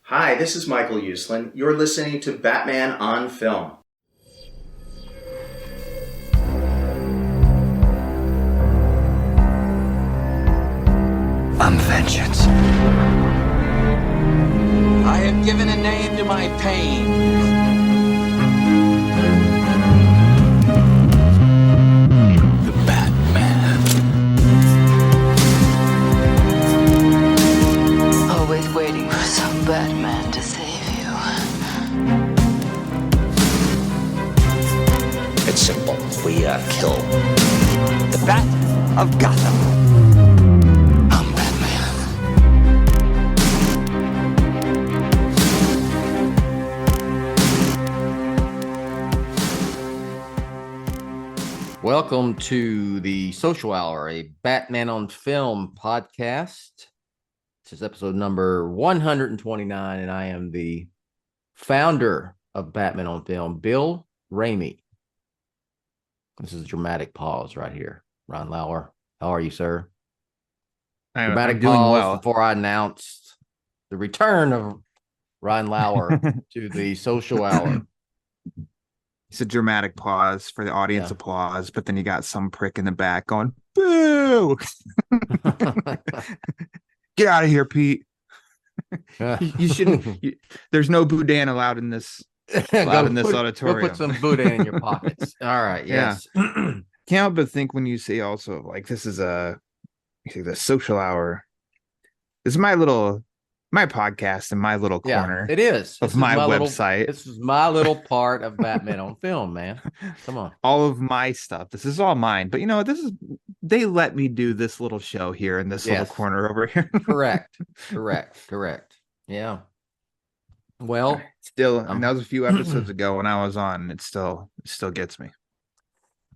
Hi, this is Michael Uslan. You're listening to Batman on Film. I'm vengeance. I have given a name to my pain. The Batman. Always waiting for some Batman to save you. It's simple. We kill the Bat of Gotham. I'm Batman. Welcome to the Social Hour, a Batman on Film podcast. This is episode number 129, and I am the founder of Batman on Film, Bill Ramey. This is a dramatic pause right here. Ron Lauer, how are you, sir? I'm doing well. Before I announced the return of Ron Lauer to the Social Hour. It's a dramatic pause for the audience applause, but then you got some prick in the back going, boo! Get out of here, Pete. You shouldn't. There's no boudin allowed in this auditorium. Go put some boudin in your pockets. All right. Yes. Can't help but think when you say also like this is the social hour. This is my podcast and my little corner. It is. Of my website. This is my little part of Batman on Film, man. Come on. All of my stuff. This is all mine. But they let me do this little show here in this little corner over here. Correct. Yeah. Well, still, and that was a few episodes ago when I was on. It still gets me.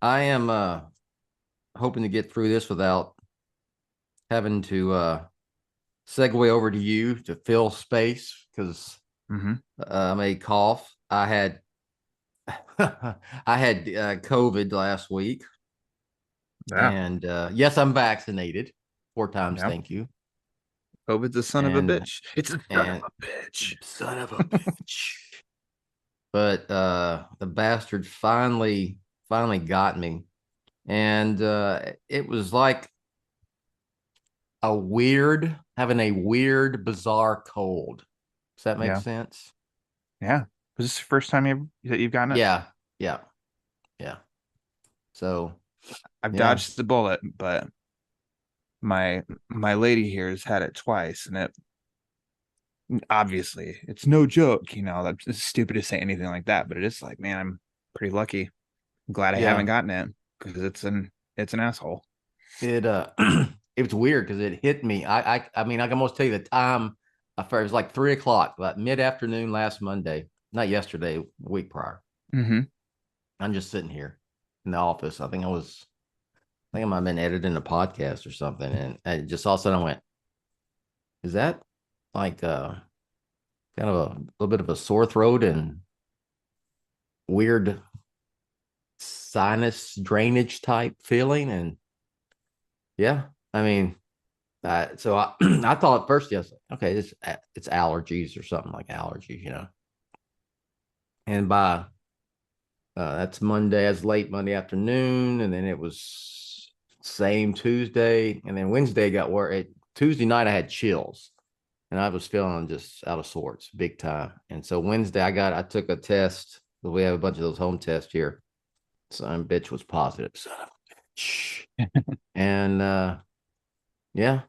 I am hoping to get through this without having to segue over to you to fill space because I may cough. I had COVID last week, and yes, I'm vaccinated 4 times. Thank you. COVID's a son of a bitch. It's a son of a bitch. Son of a bitch. But the bastard finally got me, and it was like having a weird, bizarre cold. Does that make sense? Yeah. Was this the first time you've gotten it? Yeah. So I've dodged the bullet, but my lady here has had it twice, and it obviously it's no joke. That's stupid to say anything like that, but it is like, man, I'm pretty lucky. I'm glad I haven't gotten it because it's an asshole. It was weird because it hit me. I mean, I can almost tell you the time. It was like 3:00, about mid-afternoon last Monday, not yesterday, a week prior. I'm just sitting here in the office. I think I might have been editing a podcast or something, and I just all of a sudden I went, "Is that like kind of a little bit of a sore throat and weird sinus drainage type feeling?" And yeah. I mean, so I thought at first, yes, okay, it's allergies or something like allergies, And by that's Monday, that's late Monday afternoon, and then it was same Tuesday, and then Wednesday got worse. Tuesday night I had chills, and I was feeling just out of sorts, big time. And so Wednesday I took a test. We have a bunch of those home tests here. Some bitch was positive, son of a bitch, and yeah.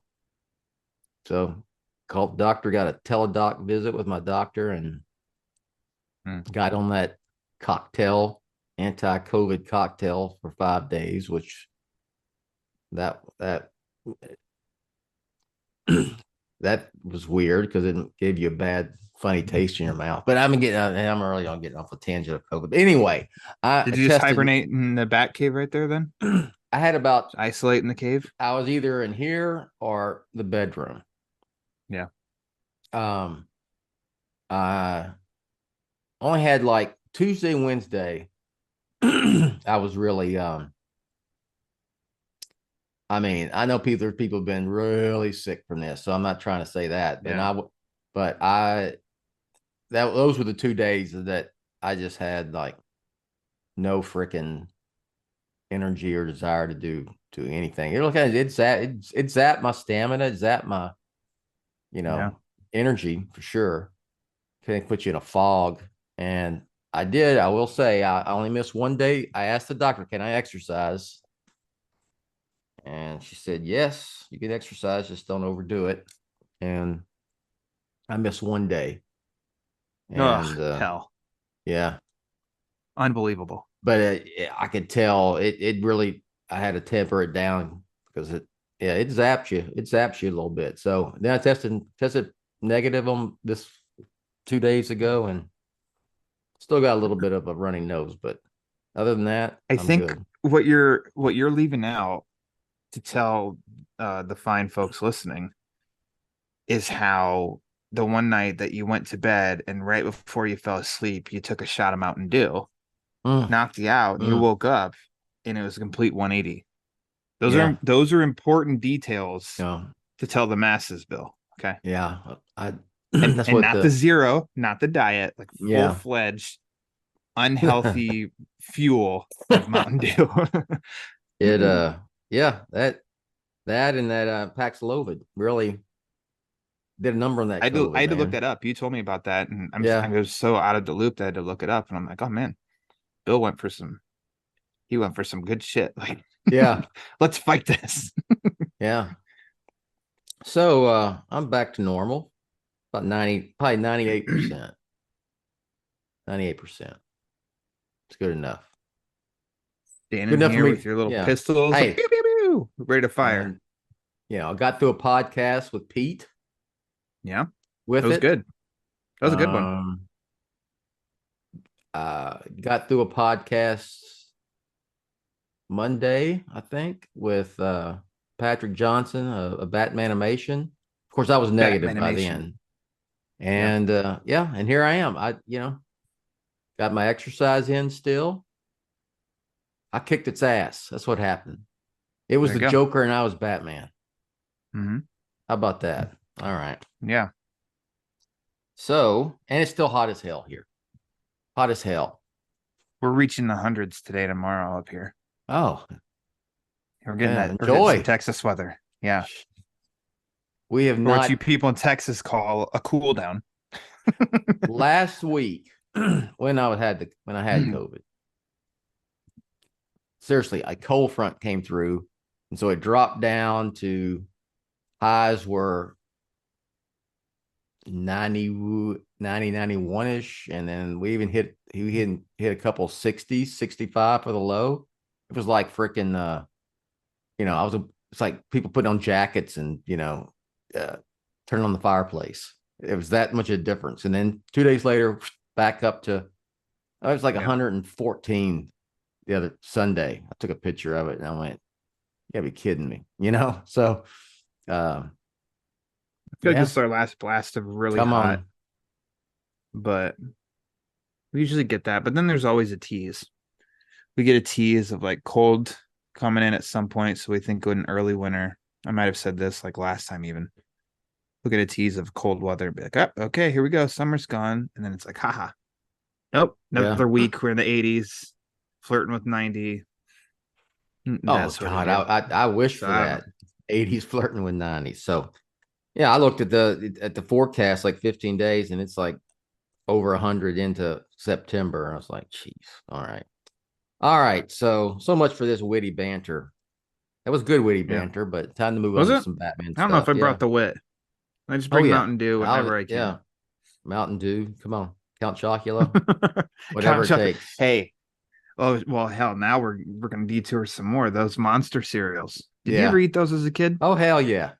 So called the doctor, got a teledoc visit with my doctor, and got on that anti-COVID cocktail for 5 days, which that was weird because it gave you a bad, funny taste in your mouth. But I'm really on getting off a tangent of COVID. But anyway, did you just hibernate in the bat cave right there then? I had isolate in the cave. I was either in here or the bedroom. Yeah. I only had like Tuesday, Wednesday. I was really I mean, I know people have been really sick from this, so I'm not trying to say that. But I those were the 2 days that I just had like no freaking energy or desire to do anything. It zapped my stamina, it zapped my, Yeah. energy for sure. Can put you in a fog. And I will say, I only missed 1 day. I asked the doctor, can I exercise? And she said, yes, you can exercise, just don't overdo it. And I missed 1 day. And Hell. yeah, Unbelievable. but I could tell it really, I had to temper it down because it zaps you. It zaps you a little bit. So then I tested negative on this 2 days ago and still got a little bit of a running nose, but other than that, I I'm think good. what you're leaving out to tell the fine folks listening is how the one night that you went to bed and right before you fell asleep, you took a shot of Mountain Dew, Mm, knocked you out, and you mm, woke up and it was a complete 180. yeah. Those are important details No, to tell the masses, Bill. Okay. yeah. I And that's what not the zero, not the diet, like yeah. full-fledged unhealthy fuel of Mountain Dew. It yeah, that and that Paxlovid really did a number on that COVID, I had to look man. that up. You told me about that, and I Yeah. was so out of the loop that I had to look it up. And I'm like, oh man, Bill went for some good shit. Like, Yeah. let's fight this. Yeah. So I'm back to normal. About 90, probably 98%. 98%. It's good enough. Good Standing enough for here me. with your little Yeah. pistols, like, Hey, pew, pew, pew, ready to fire. and I got through a podcast with Pete Yeah, that with was it. good. That was a good one. Got through a podcast Monday, I think, with Patrick Johnson, a Batman animation. Of course, I was negative by Batmanimation. then. And and here I am. I got my exercise in still. I kicked its ass. That's what happened. It was There the you go. Joker and I was Batman. Mm-hmm. How about that? All right. Yeah, So, and it's still hot as hell here. Hot as hell. we're reaching the hundreds today, tomorrow up here. Oh, We're getting yeah, that. We're getting some enjoy. Texas weather. Yeah, We have or what you not people in Texas call a cool down. last week when I had COVID. Seriously, a cold front came through, and so it dropped down to highs were 90, 91-ish, and then we even hit a couple 60s, 65 for the low. It was like freaking it's like people putting on jackets and turning on the fireplace. It was that much of a difference. And then 2 days later, back up to, it was like 114 the other Sunday. I took a picture of it and I went, you gotta be kidding me, So I feel like this is our last blast of really come hot, on. but we usually get that. But then there's always a tease. We get a tease of like cold coming in at some point. So we think in early winter. I might have said this like last time even. We'll get a tease of cold weather. Be like, oh, okay, here we go. Summer's gone. And then it's like, haha. Nope. Another week. We're in the 80s, flirting with 90. Oh God, I wish for that. 80s flirting with 90s. So yeah, I looked at the forecast like 15 days and it's like over 100 into September. And I was like, geez, all right. All right. So much for this witty banter. That was good witty banter, but time to move on to some Batman I don't know stuff. if I brought the wit. I just bring Mountain Dew whenever I can. Yeah. Mountain Dew. Come on. Count Chocula. Whatever it takes. Hey. Oh, well, hell, now we're going to detour some more of those monster cereals. Did you ever eat those as a kid? Oh, hell yeah.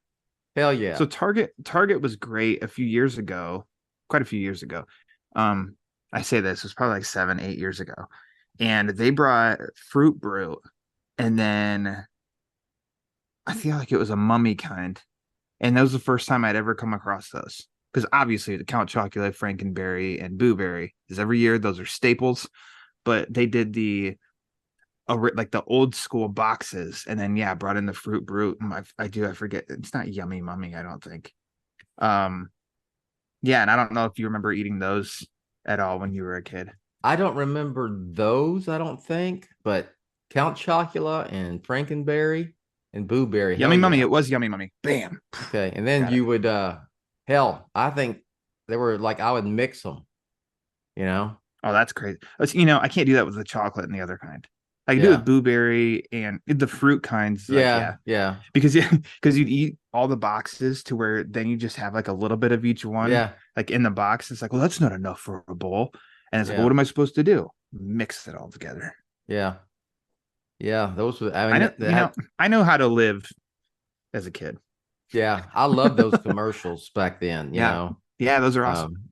Hell yeah. So Target was great a few years ago, quite a few years ago. I say this, it was probably like 7-8 years ago. And they brought Fruit Brute, and then I feel like it was a mummy kind. And that was the first time I'd ever come across those. Because obviously the Count Chocula, Frankenberry, and Boo Berry is every year. Those are staples. But they did the old school boxes, and then brought in the Fruit Brute. I forget, it's not Yummy Mummy, I don't think. Yeah, and I don't know if you remember eating those at all when you were a kid. I don't remember those, I don't think, but Count Chocula and Frankenberry and Boo Berry, hell Yummy Mummy. yeah. It was Yummy Mummy. Bam. Okay. And then Got it. you would hell, I think they were like I would mix them, you know? Oh, that's crazy. You know, I can't do that with the chocolate and the other kind. I can do it Yeah. with blueberry and the fruit kinds. Like, Yeah, yeah, yeah, because you'd eat all the boxes to where then you just have like a little bit of each one, yeah, like in the box. It's like, well, that's not enough for a bowl. And it's like, well, what yeah, am I supposed to do? Mix it all together. yeah, yeah. Those were, I I mean, know, I know how to live as a kid. yeah, I love those commercials back then, you Yeah, know. yeah, those are awesome. Um,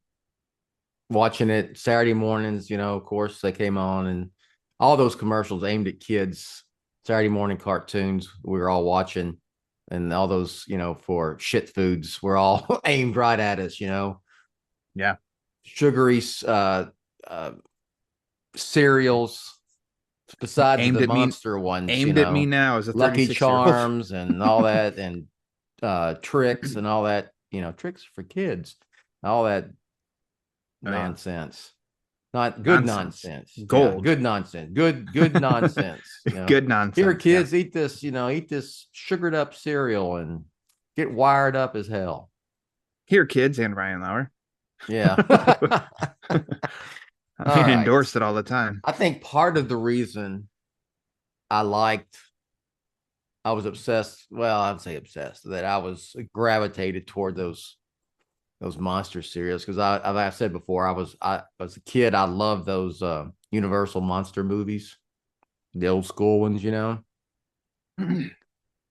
Watching it Saturday mornings, you know, of course they came on and all those commercials aimed at kids, Saturday morning cartoons we were all watching, and all those, you know, for shit foods were all aimed right at us, you know. Yeah, Sugary uh cereals besides aimed the at me, monster ones, you aimed at me know, now as a Lucky 36-year-old. Charms and all that, and tricks and all that, you know, tricks for kids, all that Oh yeah, nonsense. Not good nonsense, nonsense. Yeah, gold, good nonsense. Good nonsense. You know, good here, nonsense. Yeah. kids, eat this, you know, eat this sugared up cereal and get wired up as hell. Here, kids, and Ryan Lauer. Yeah. I All mean, right. endorsed it all the time. I think part of the reason I liked, I was obsessed. Well, I'd say obsessed, that I was gravitated toward those monster cereals because I've said before, I was a kid. I loved those Universal monster movies, the old school ones, you know.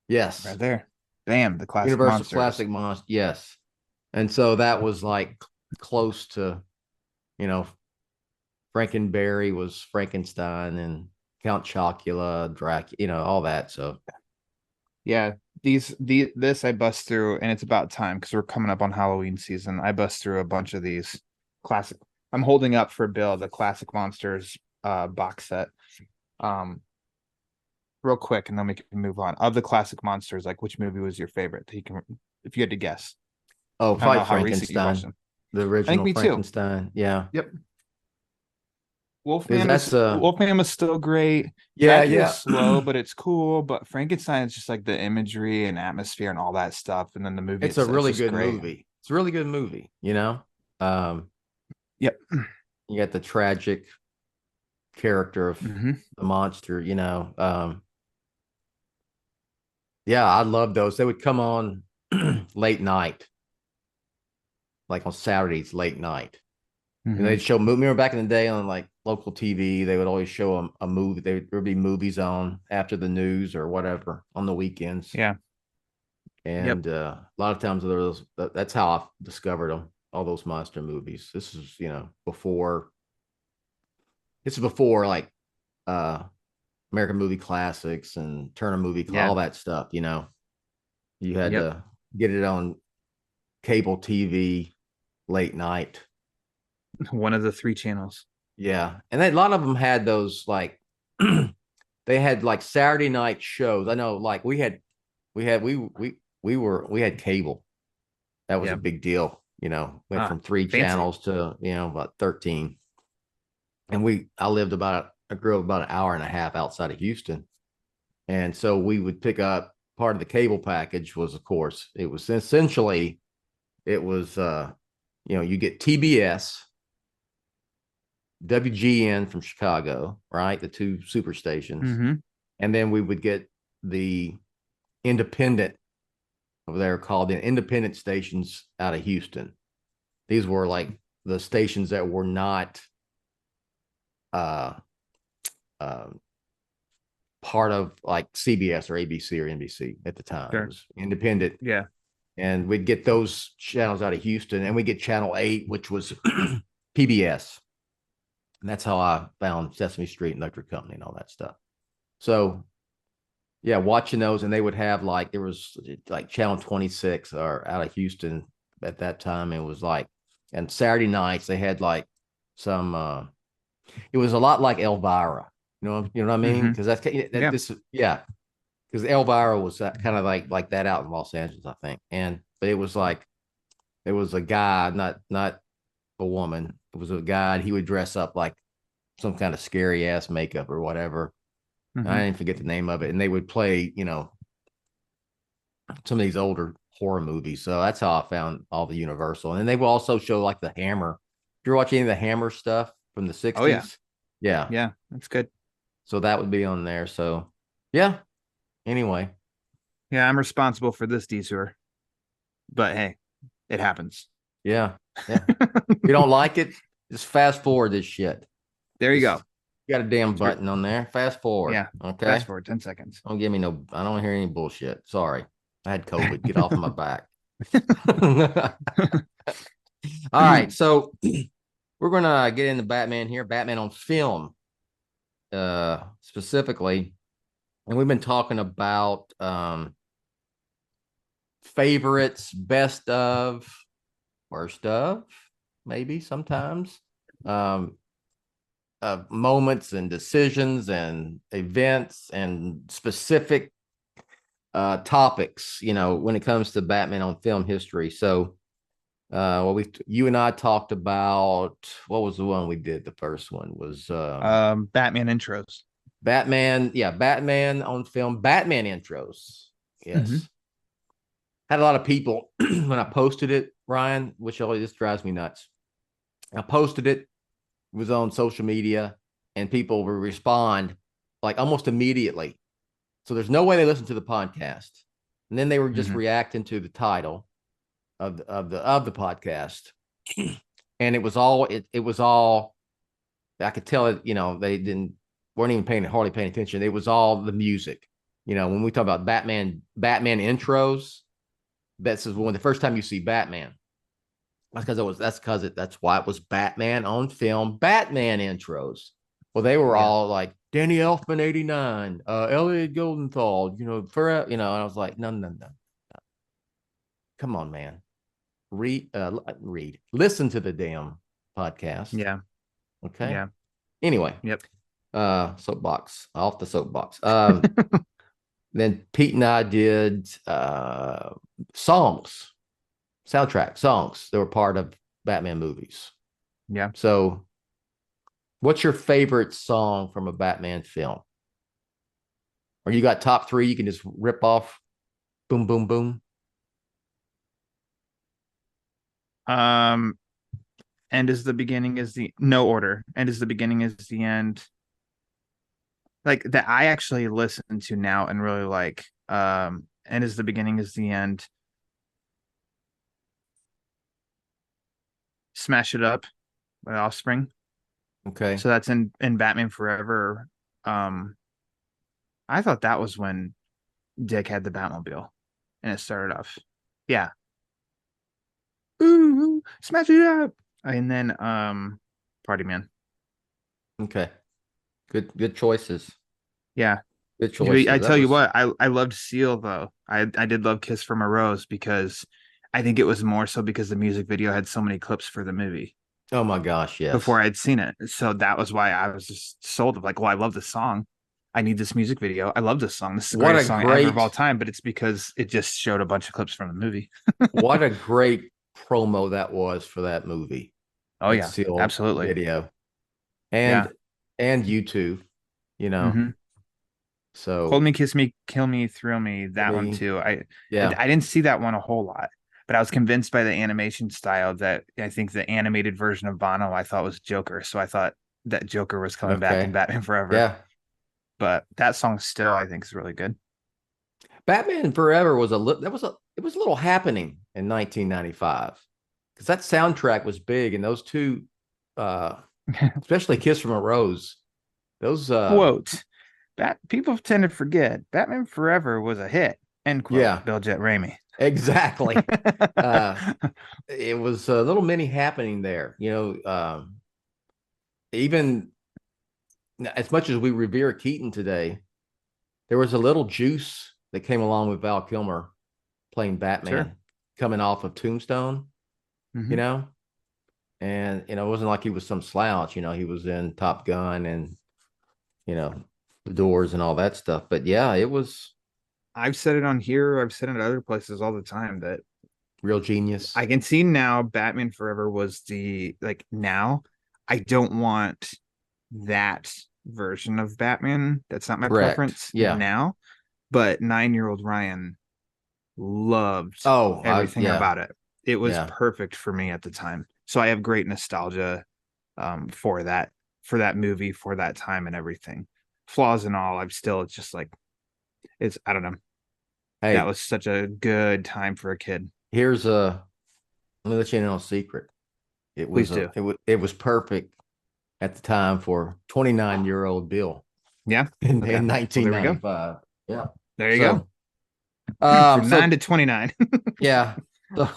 Yes, Right there. Bam, the classic Universal monsters. classic monster. Yes, and so that was like close to, you know, Frankenberry was Frankenstein and Count Chocula, Dracula, you know, all that. So Yeah, this I bust through, and it's about time because we're coming up on Halloween season. I bust through a bunch of these classic. I'm holding up for Bill the classic monsters box set. Um, real quick, and then we can move on. Of the classic monsters, like which movie was your favorite? That you can, if you had to guess. oh, I don't know probably how recent you watched Frankenstein, them. the I think original me too. Frankenstein. Yeah, Yep. because that's Wolfman was still great. yeah, Dracula's yeah. slow, but it's cool. But Frankenstein is just like the imagery and atmosphere and all that stuff. And then the movie It's a itself is really just good great. movie. It's a really good movie, you know. Um, Yep. you got the tragic character of Hmm. the monster, you know. Yeah, I love those. They would come on late night, like on Saturdays, late night. And Hmm. they'd show movie. Remember back in the day on like local TV, they would always show a movie. There would be movies on after the news or whatever on the weekends. Yeah. Yep. And a lot of times there was, that's how I discovered them, all those monster movies. This is, you know, before, this is before like uh American Movie Classics and Turner Movie, Yeah. all that stuff, you know. You had Yep. to get it on cable TV late night. One of the three channels. Yeah. And then a lot of them had those like they had like Saturday night shows. I know like we had we had cable. That was a Yeah. big deal, you know. Went Ah, from three fancy. channels to, you know, about 13. And I grew up about an hour and a half outside of Houston. And so we would pick up part of the cable package was, of course, it was essentially, it was, you know, you get TBS, WGN from Chicago, right? The two super stations. Hmm. And then we would get the independent over there called the independent stations out of Houston. These were like the stations that were not uh, uh, part of like CBS or ABC or NBC at the time. Sure. It was independent. Yeah. And we'd get those channels out of Houston, and we get Channel 8, which was PBS. And that's how I found Sesame Street and Electric Company and all that stuff. So, yeah, watching those, and they would have like, there was like Channel 26 or out of Houston at that time. It was like, and Saturday nights they had like some, it was a lot like Elvira. You know what I mean? Because Yeah. yeah, because Elvira was kind of like that out in Los Angeles, I think. But it was like It was a guy, not a woman. It was a guy. And he would dress up like some kind of scary ass makeup or whatever. I didn't forget the name of it. And they would play, some of these older horror movies. So that's how I found all the Universal. And they will also show like the Hammer. If you're watching any of the Hammer stuff from the 60s. Oh, yeah. Yeah. Yeah, that's good. So that would be on there. So yeah. Anyway. Yeah, I'm responsible for this detour. But hey, it happens. Yeah. Yeah. If you don't like it, just fast forward this shit. There you go. You got a damn button on there. Fast forward. Yeah. Okay. Fast forward 10 seconds. Don't give me no, I don't hear any bullshit. Sorry. I had COVID. Get off of my back. All right. So we're going to get into Batman here. Batman on film, specifically. And we've been talking about favorites, best of, worst of, maybe sometimes. Moments and decisions and events and specific topics, when it comes to Batman on film history. So you and I talked about, what was the one we did? The first one was Batman intros. Batman on film, Batman intros. Yes. Had a lot of people when I posted it, Ryan, which always just drives me nuts. I posted it, was on social media, and people would respond like almost immediately. So there's no way they listened to the podcast. And then they were just reacting to the title of the podcast. And it was all I could tell it, they weren't hardly paying attention. It was all the music. When we talk about Batman intros, that's when the first time you see Batman. That's why it was Batman on film, Batman intros. Well, they were all like Danny Elfman 89, Elliot Goldenthal, and I was like, no. Come on, man. Listen to the damn podcast. Yeah. Okay. Yeah. Anyway. Yep. Soapbox, off the soapbox. Then Pete and I did soundtrack songs that were part of Batman movies. Yeah. So what's your favorite song from a Batman film? Or you got top three you can just rip off? Boom, boom, boom. End is the beginning is the no order. End is the beginning is the end. Like that I actually listen to now and really like. End is the beginning is the end. Smash It Up by Offspring. Okay. So that's in Batman Forever. I thought that was when Dick had the Batmobile and it started off. Yeah. Ooh, smash it up. And then Party Man. Okay. Good choices. Yeah. Good choices. I tell you what, I loved Seal though. I did love Kiss from a Rose because I think it was more so because the music video had so many clips for the movie. Oh my gosh, yes. Before I'd seen it. So that was why I was just sold of like, well, I love this song. I need this music video. I love this song. This is the greatest song ever of all time, but it's because it just showed a bunch of clips from the movie. What a great promo that was for that movie. Oh yeah, absolutely. Video. And U2, So Hold Me, Kiss Me, Kill Me, Thrill Me, that one too. I didn't see that one a whole lot, but I was convinced by the animation style that I think the animated version of Bono I thought was Joker. So I thought that Joker was coming back in Batman Forever. Yeah. But that song still I think is really good. Batman Forever was a little happening in 1995 because that soundtrack was big, and those two, especially Kiss from a Rose, those quote. People tend to forget Batman Forever was a hit. End quote. Yeah. Bill Ramey. Exactly. It was a little mini happening there, even as much as we revere Keaton today, there was a little juice that came along with Val Kilmer playing Batman coming off of Tombstone, and, it wasn't like he was some slouch, he was in Top Gun and, The Doors and all that stuff. But yeah, it was. I've said it on here. I've said it at other places all the time that Real genius. I can see now Batman Forever was the like now. I don't want that version of Batman. That's not my Correct. preference Yeah. now. But 9-year-old Ryan loved Oh, everything yeah. about it. It was Yeah. perfect for me at the time. So I have great nostalgia for that movie, for that time and everything. Flaws and all, it's just like it's I don't know. That Hey, was such a good time for a kid. here's a let me let you in on a secret. Please do. It was perfect at the time for 29-year-old Bill Yeah. Okay. in Well, there we go. 1995. Yeah. There you So, go. From so 9 to 29. yeah. So,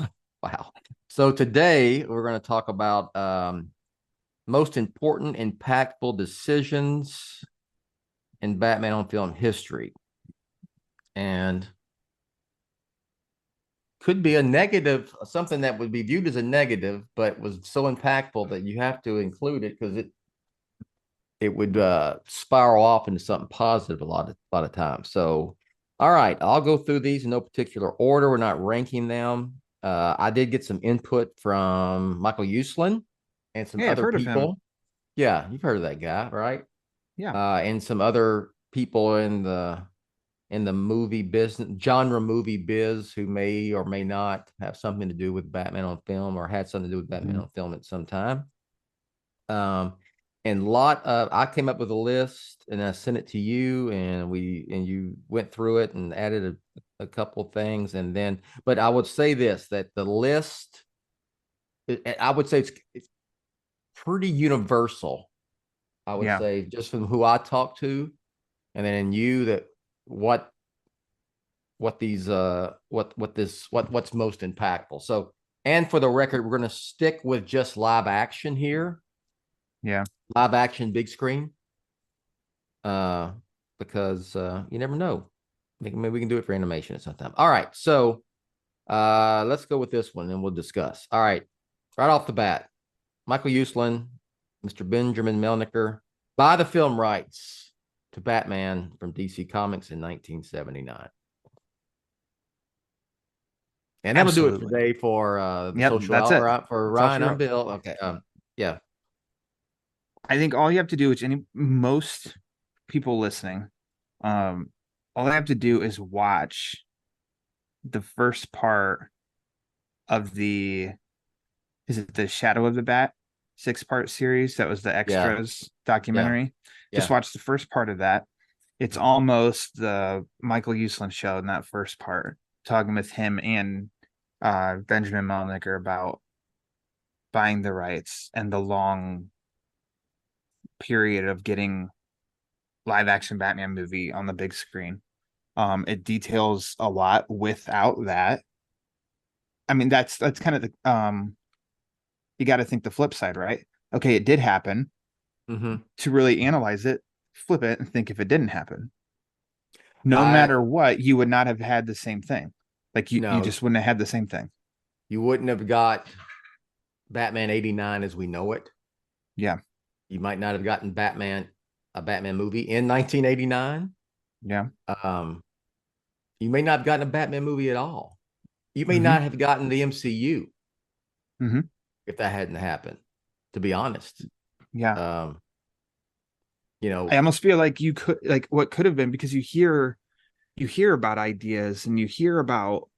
wow. So today we're going to talk about most important, impactful decisions in Batman on film history, and could be a negative, something that would be viewed as a negative, but was so impactful that you have to include it because it would spiral off into something positive a lot of times. So, all right, I'll go through these in no particular order. We're not ranking them. I did get some input from Michael Uslan and some Hey, I've other heard of him. people. Yeah, you've heard of that guy, right? Yeah. And some other people in the movie business, genre movie biz, who may or may not have something to do with Batman on film or had something to do with Batman on film at some time. And I came up with a list and I sent it to you, and you went through it and added a couple things, and then, but I would say this, that the list, I would say it's pretty universal. I would Yeah. say, just from who I talked to, and then you, that what's most impactful. So, and for the record, we're going to stick with just live action here. Yeah. Live action, big screen. Because you never know. Maybe we can do it for animation at some time. All right. So let's go with this one and we'll discuss. All right. Right off the bat, Michael Uslan, Mr. Benjamin Melniker buy the film rights to Batman from DC Comics in 1979. And that'll do it Absolutely. today for the Yep, social that's it. hour. For That's all Ryan, she I'm wrote. Bill. Okay. Yeah. I think all you have to do, which most people listening, all I have to do is watch the first part of is it the Shadow of the Bat 6-part series? That was the extras documentary. Just Yeah. watch the first part of that. It's almost the Michael Uslan show in that first part, talking with him and Benjamin Melniker about buying the rights and the long period of getting live action Batman movie on the big screen. It details a lot. Without that, I mean, that's kind of the you got to think the flip side, right? Okay, it did happen. Mm-hmm. To really analyze it, flip it and think if it didn't happen. No I matter what, you would not have had the same thing. Like you No, just wouldn't have had the same thing. you wouldn't have got Batman 89 as we know it. Yeah. You might not have gotten a Batman movie in 1989. Yeah. You may not have gotten a Batman movie at all. You may Mm-hmm. not have gotten the MCU Mm-hmm. if that hadn't happened, to be honest. Yeah. I I almost feel like you could, like, what could have been, because you hear about ideas and you hear about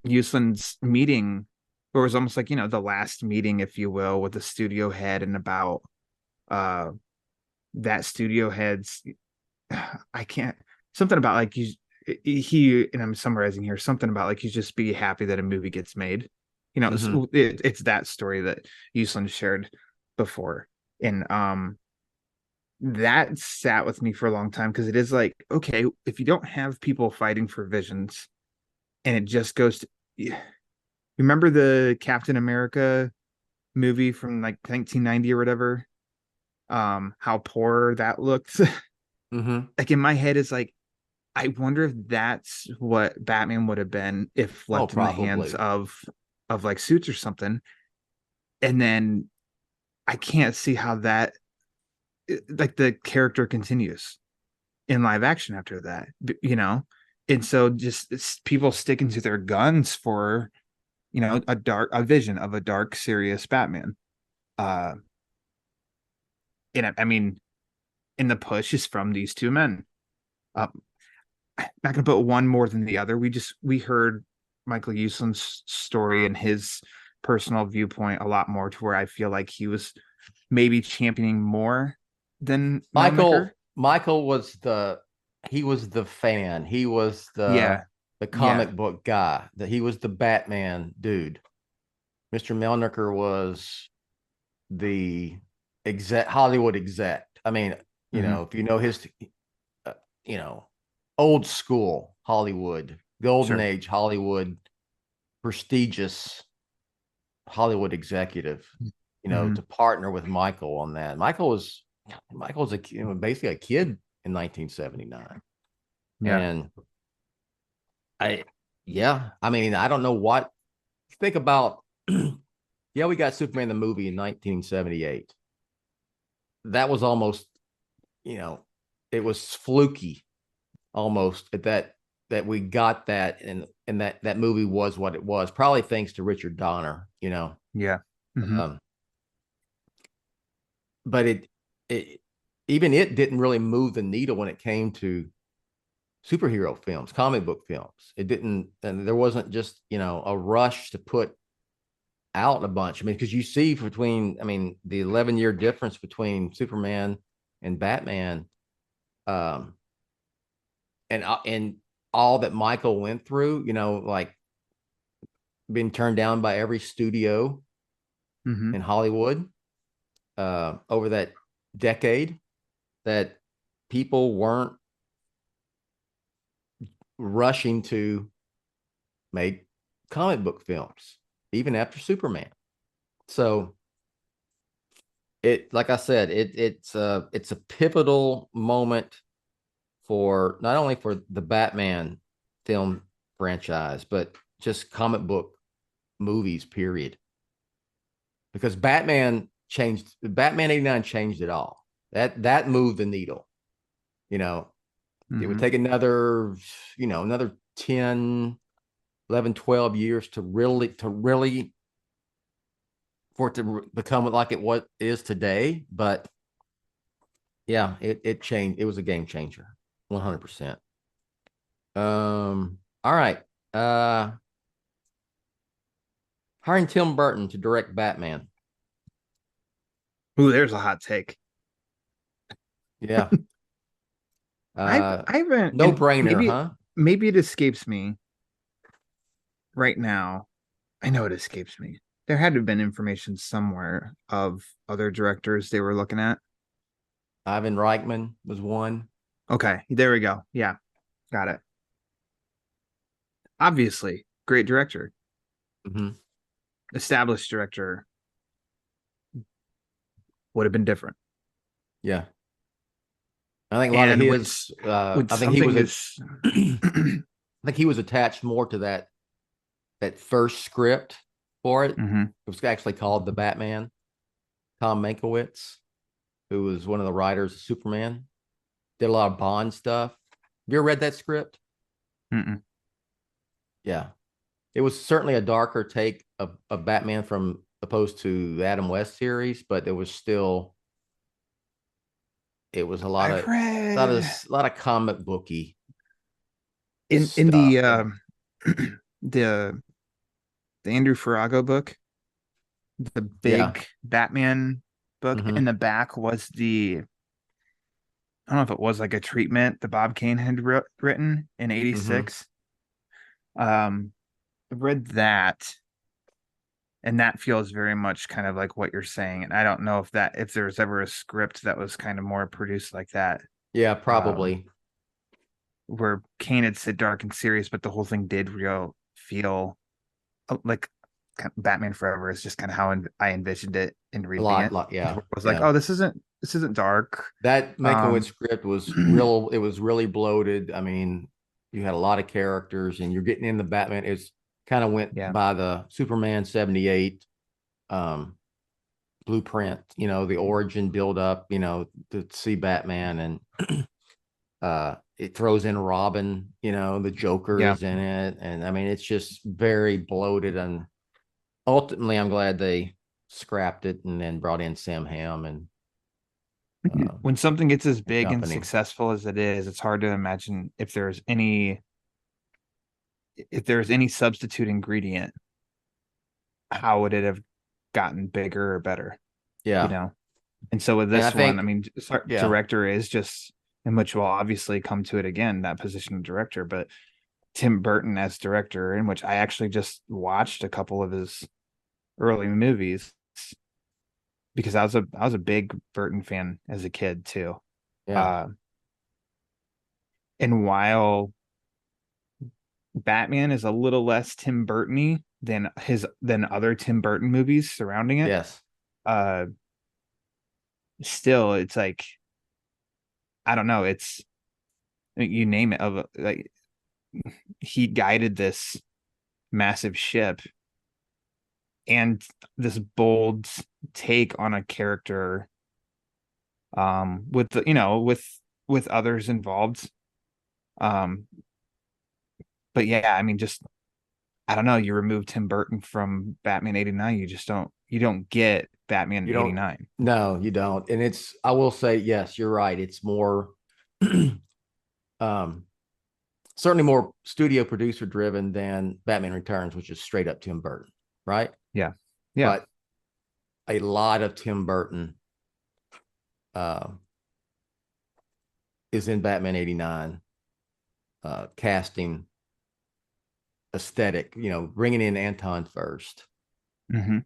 Uslan's meeting, or it was almost like, the last meeting, if you will, with the studio head, and about that studio head's I can't something about like he and I'm summarizing here, something about like you just be happy that a movie gets made. It's that story that Uslan shared before. And that sat with me for a long time, because it is like, okay, if you don't have people fighting for visions and it just goes to, remember the Captain America movie from like 1990 or whatever, how poor that looked. Like in my head, it's like, I wonder if that's what Batman would have been if left in the hands of like suits or something. And then I can't see how that, like, the character continues in live action after that, And so just people sticking to their guns for, a vision of a dark, serious Batman. Uh, and I mean, and the push is from these two men. I'm not gonna put one more than the other. We heard Michael Uslan's story and his personal viewpoint a lot more, to where I feel like he was maybe championing more than Melnicker. Michael was the fan. He was Yeah, the yeah. comic book guy. That he was the Batman dude. Mr. Melnicker was the Hollywood exec. I mean, if you know his, uh, you know, old school Hollywood, golden Sure. age Hollywood, prestigious Hollywood executive, Mhm. to partner with Michael on that. Michael was basically a kid in 1979. Yeah. And I mean, I don't know what think about. Yeah, we got Superman the movie in 1978. That was almost, it was fluky almost at that we got that, and that movie was what it was, probably thanks to Richard Donner. Yeah. Mhm. Um, but it even it didn't really move the needle when it came to superhero films, comic book films. It didn't, and there wasn't just a rush to put out a bunch. I mean, because you see the 11-year difference between Superman and Batman, um, and all that Michael went through, like being turned down by every studio Mhm. in Hollywood over that decade, that people weren't rushing to make comic book films, even after Superman. So like I said, it's a pivotal moment for not only for the Batman film franchise, but just comic book movies, period. Because Batman 89 changed it all. That moved the needle. It would Mhm. take another 10, 11, 12 years to really for it to become like what is today. But yeah, it changed. It was a game changer, 100%. All right. Hiring Tim Burton to direct Batman. Ooh, there's a hot take. Yeah. I haven't, No and brainer, huh? maybe it escapes me right now. I know it escapes me. There had to have been information somewhere of other directors they were looking at. Ivan Reitman was one. Okay, there we go. Yeah, got it. Obviously, great director, Mm-hmm. established director, would have been different. Yeah. I think a lot of And his, when I think he was something a, is, I think he was attached more to that first script for it. Mhm. It was actually called The Batman. Tom Mankiewicz, who was one of the writers of Superman, did a lot of Bond stuff. Have you ever read that script? Mm-mm. Yeah. It was certainly a darker take of Batman from opposed to the Adam West series, but it was a lot I've of a lot of read a lot of comic booky in stuff. the the Andrew Farago book, the Yeah. big Batman book. In Mm-hmm. the back was I don't know if it was like a treatment that Bob Kane had written in Mm-hmm. '86. I read that, and that feels very much kind of like what you're saying. And I don't know if there was ever a script that was kind of more produced like that, Yeah, um, probably. where Kane had said dark and serious, but the whole thing did feel like Batman Forever is just kind of how I envisioned it in A reading lot, it. lot, I yeah, was like, yeah. oh, this isn't dark. That Mankiewicz Um, script was real. It was really bloated. I mean, you had a lot of characters, and you're getting in the Batman. It's kind of went yeah, by the Superman 78 um, blueprint. The origin build up. To see Batman, and it throws in Robin, the Joker Yeah. is in it. And I mean, it's just very bloated. And ultimately, I'm glad they scrapped it and then brought in Sam Hamm and When something gets as big and company. successful as it is, it's hard to imagine if there's any substitute ingredient, how would it have gotten bigger or better? Yeah. And so with And I this one, I think, mean, yeah, director is just, in which we'll obviously come to it again, that position of director, but Tim Burton as director, in which I actually just watched a couple of his early movies because I was a big Burton fan as a kid too. yeah, Uh, and while Batman is a little less Tim Burton-y than other Tim Burton movies surrounding it, yes. uh, still it's like, I don't know, it's, you name it, of like, he guided this massive ship and this bold take on a character, with the, with others involved, um but yeah, I mean, just, I don't know, you remove Tim Burton from Batman 89, you don't get Batman You don't, 89. no, you don't. And I will say, yes, you're right. It's more, um, certainly more studio producer driven than Batman Returns, which is straight up Tim Burton, right? Yeah. Yeah. But a lot of Tim Burton uh, is in Batman 89, casting, aesthetic, bringing in Anton first Mm-hmm.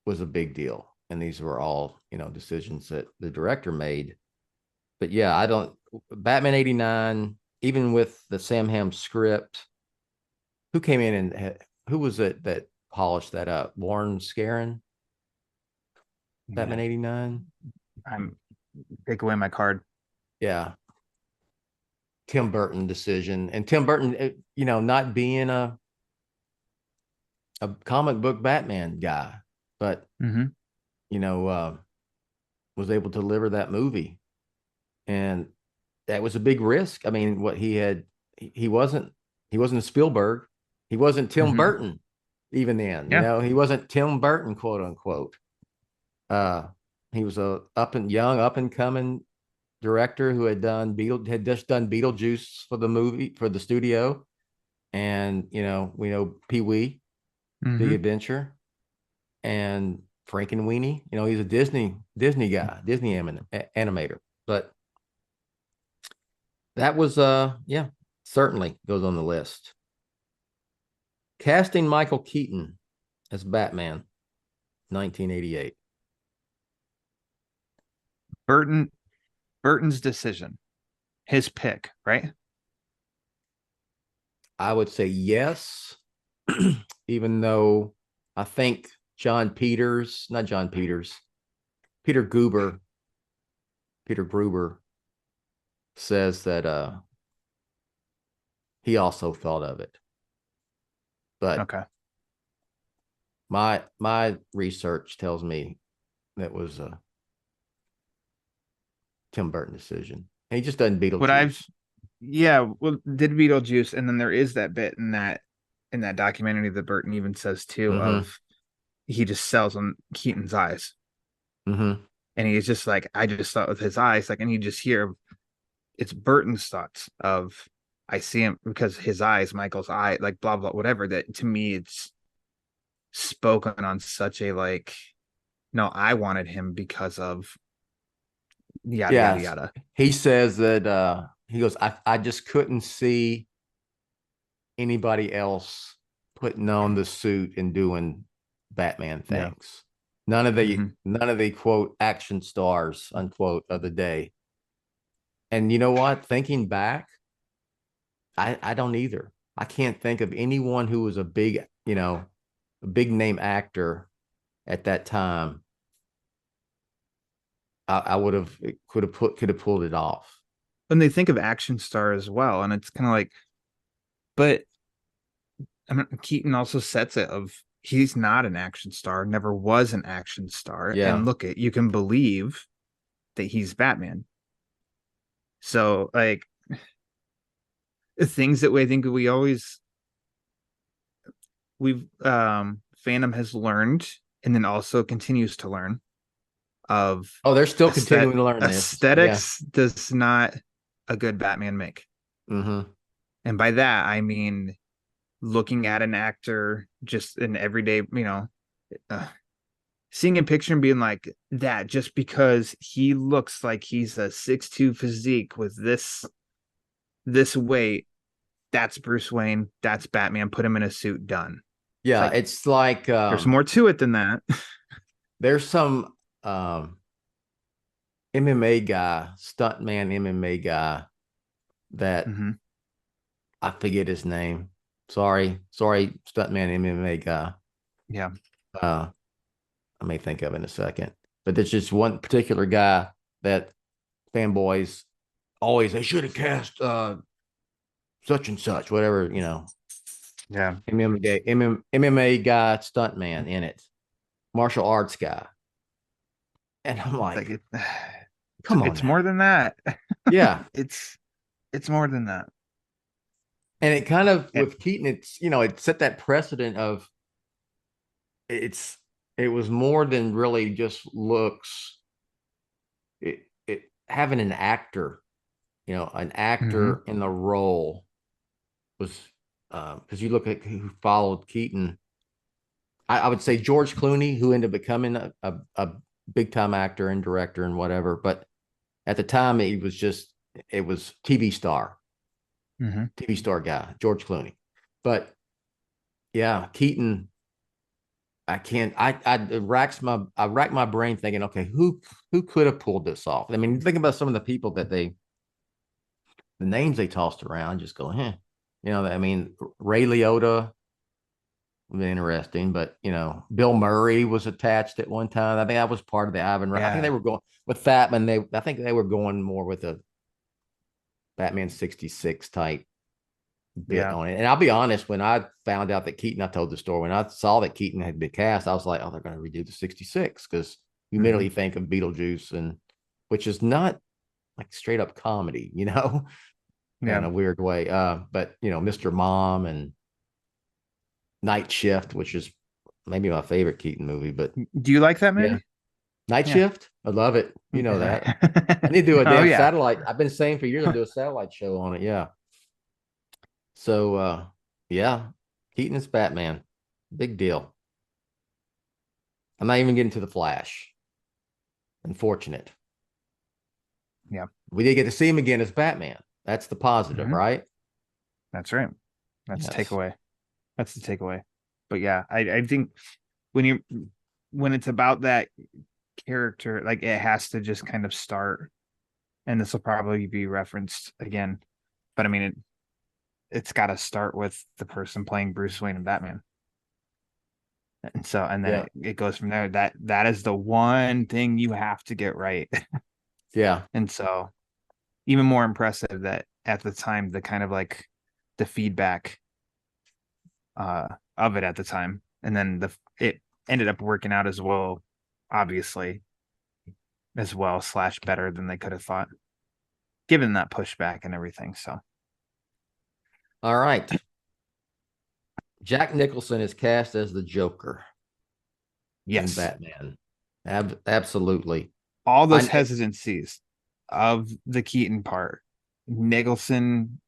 was a big deal. And these were all, decisions that the director made. But yeah, Batman 89, even with the Sam Hamm script, who came in and who was it that polished that up? Warren Scarron, Batman 89. I'm Take away my card. Yeah. Tim Burton decision. And Tim Burton, not being a comic book Batman guy, but, Mm-hmm. was able to deliver that movie. And that was a big risk. I mean, he wasn't a Spielberg. He wasn't Tim Mm-hmm. Burton even then, Yeah. he wasn't Tim Burton, quote unquote. He was a up and coming director who had just done Beetlejuice for the movie, for the studio. And, we know Pee-wee, Big Mm-hmm. Adventure, and Frankenweenie. He's a Disney guy, Disney animator. But that was, certainly goes on the list. Casting Michael Keaton as Batman, 1988. Burton's decision, his pick, right? I would say yes, even though I think Peter Gruber says that he also thought of it. But Okay. my research tells me that was a Tim Burton decision. And he just doesn't Beetlejuice. Did Beetlejuice, and then there is that bit in that documentary that Burton even says too, of he just sells on Keaton's eyes. Mm-hmm. And he's just like, I just thought with his eyes, like, and you just hear it's Burton's thoughts of, I see him because his eyes, Michael's eye, like blah blah whatever, that to me it's spoken on such a, like, no, I wanted him because of yada yada yada. He says that he goes, I just couldn't see anybody else putting on the suit and doing Batman things. None of the quote action stars, unquote, of the day. And you know what? Thinking back, I don't either. I can't think of anyone who was a big name actor at that time. I could have pulled it off. And they think of action star as well, and it's kind of like, but I mean, Keaton also sets it of, he's not an action star, never was an action star. Yeah. And look, you can believe that he's Batman. So, like, things that I think we've fandom has learned, and then also continues to learn of Oh, they're still continuing to learn this. aesthetics does not a good Batman make. Mm-hmm. And by that, I mean looking at an actor just an everyday, seeing a picture and being like that, just because he looks like he's a 6'2" physique with this weight, that's Bruce Wayne, that's Batman, put him in a suit, done. Yeah, it's like there's more to it than that. There's some MMA guy, stuntman MMA guy that I forget his name. Sorry, stuntman MMA guy. Yeah. I may think of it in a second. But there's just one particular guy that fanboys always, they should have cast such and such, whatever, Yeah. MMA guy, stuntman in it, martial arts guy. And I'm like, come on. It's more than that. Yeah. It's more than that. And it kind of, with Keaton, it's, it set that precedent of it was more than really just looks. It having an actor, an actor in the role was, because you look at who followed Keaton, I would say George Clooney, who ended up becoming a big time actor and director and whatever. But at the time, it was TV star guy, George Clooney. But yeah, Keaton, I racked my brain thinking, okay, who could have pulled this off? I mean, think about some of the people that the names they tossed around, just go, I mean, Ray Liotta would be interesting, but Bill Murray was attached at one time. I think that was part of the Ivan. I think they were going with Fatman. I think they were going more with a Batman 66 type bit on it. And I'll be honest, when I found out that Keaton, I told the story, when I saw that Keaton had been cast, I was like, oh, they're going to redo the 66, because you immediately think of Beetlejuice, and which is not like straight up comedy, in a weird way. But Mr. Mom and Night Shift, which is maybe my favorite Keaton movie. But do you like that movie? Yeah. Night Shift? I love it. You know that. I need to do a damn satellite. I've been saying for years I'll do a satellite show on it. Yeah. So yeah, Keaton is Batman. Big deal. I'm not even getting to the Flash. Unfortunate. Yeah. We did get to see him again as Batman. That's the positive, right? That's right. That's the takeaway. That's the takeaway. But yeah, I think when it's about that character, like, it has to just kind of start, and this will probably be referenced again, but I mean, it's got to start with the person playing Bruce Wayne and Batman. And so, and then it goes from there. That is the one thing you have to get right. Yeah. And so, even more impressive that at the time, the kind of like the feedback of it at the time, and then it ended up working out as well, obviously, as well / better than they could have thought, given that pushback and everything. So, all right, Jack Nicholson is cast as the Joker. Yes, in Batman. Absolutely. All those hesitancies of the Keaton part, Nicholson,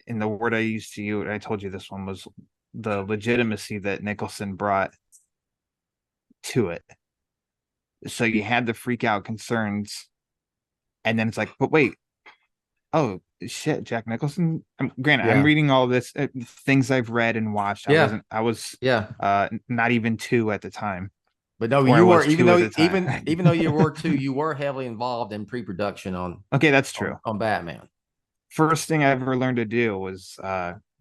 in the word I used to you, I told you this one was the legitimacy that Nicholson brought to it. So you had the freak out concerns, and then it's like, but wait, oh shit, Jack Nicholson. Granted, I'm reading all this things I've read and watched. I was not even 2 at the time. But no, you were, even though you were 2, you were heavily involved in pre-production on. Okay, that's true. On Batman. First thing I ever learned to do was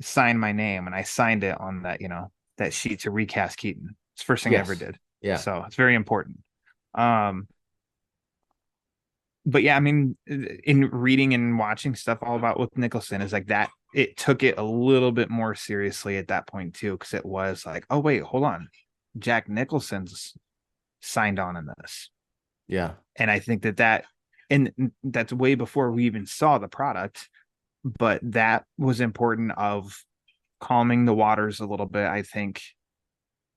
sign my name, and I signed it on that, that sheet to recast Keaton. It's the first thing I ever did. Yeah. So it's very important. But yeah, I mean, in reading and watching stuff all about with Nicholson, is like that it took it a little bit more seriously at that point too, because it was like, oh wait, hold on, Jack Nicholson's signed on in this. Yeah. And I think that and that's way before we even saw the product. but that was important of calming the waters a little bit, I think,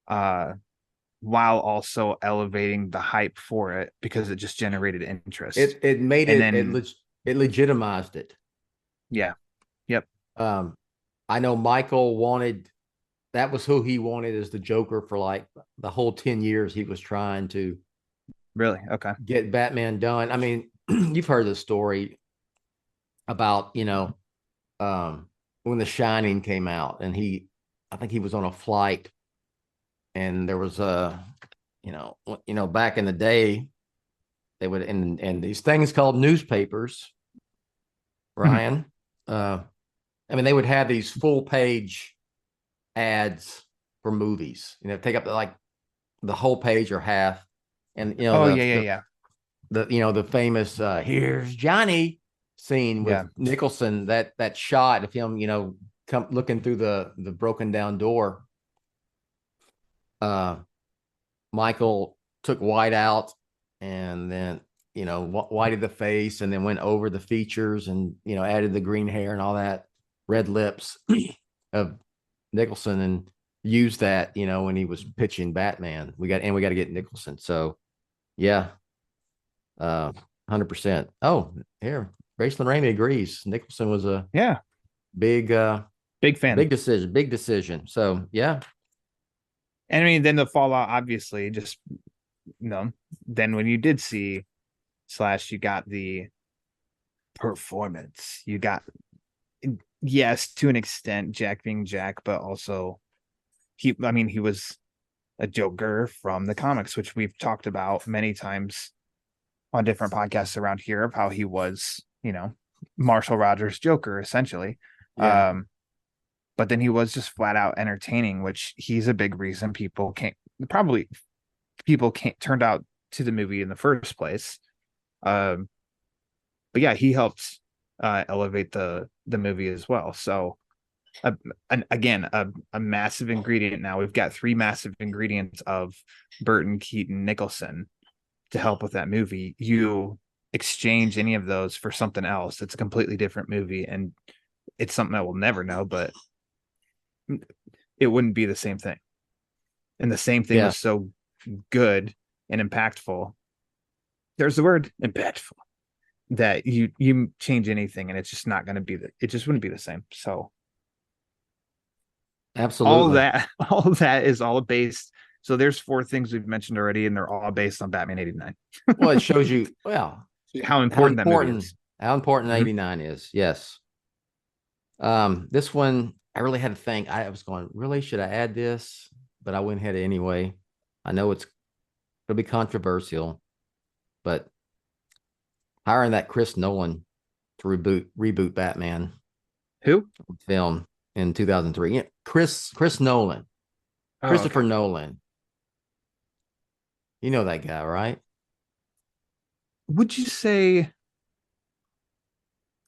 while also elevating the hype for it because it just generated interest. It made And it then, it legitimized it. yeah, yep, I know Michael wanted, that was who he wanted as the Joker for like the whole 10 years he was trying to really, okay, get Batman done. I mean, you've heard the story about, when The Shining came out and I think he was on a flight and there was back in the day, they would, and these things called newspapers, Ryan, I mean, they would have these full page ads for movies, take up like the whole page or half. And, oh yeah, the famous, here's Johnny scene with yeah, Nicholson, that shot of him, come looking through the broken down door. Michael took white out and then, whited the face and then went over the features and, added the green hair and all that, red lips of Nicholson, and used that, when he was pitching Batman. We got to get Nicholson. So yeah, 100%. Oh, here, Graceland Ramey agrees. Nicholson was a yeah, big big fan. big decision. So yeah. And I mean, then the fallout, obviously, just then when you did see Slash, you got the performance. You got, yes, to an extent, Jack being Jack, but also he was a Joker from the comics, which we've talked about many times on different podcasts around here of how he was, Marshall Rogers Joker, essentially. Yeah. But then he was just flat out entertaining, which he's a big reason people can't turned out to the movie in the first place. But yeah, he helped elevate the movie as well. So again, a massive ingredient. Now we've got 3 massive ingredients of Burton, Keaton, Nicholson to help with that movie. You exchange any of those for something else, it's a completely different movie, and it's something I will never know, but it wouldn't be the same thing. And the same thing was so good and impactful. There's the word, impactful, that you change anything and it's just not going to be it just wouldn't be the same. So absolutely, all that is all based. So there's 4 things we've mentioned already, and they're all based on Batman 89. Well, it shows you how important that movie is. How important 89 is. Yes. This one, I really had to think. I was going, really, should I add this? But I went ahead anyway. I know it'll be controversial, but hiring that Chris Nolan to reboot Batman. Who? Film in 2003. Yeah, Chris Nolan. Christopher Nolan. You know that guy, right? Would you say,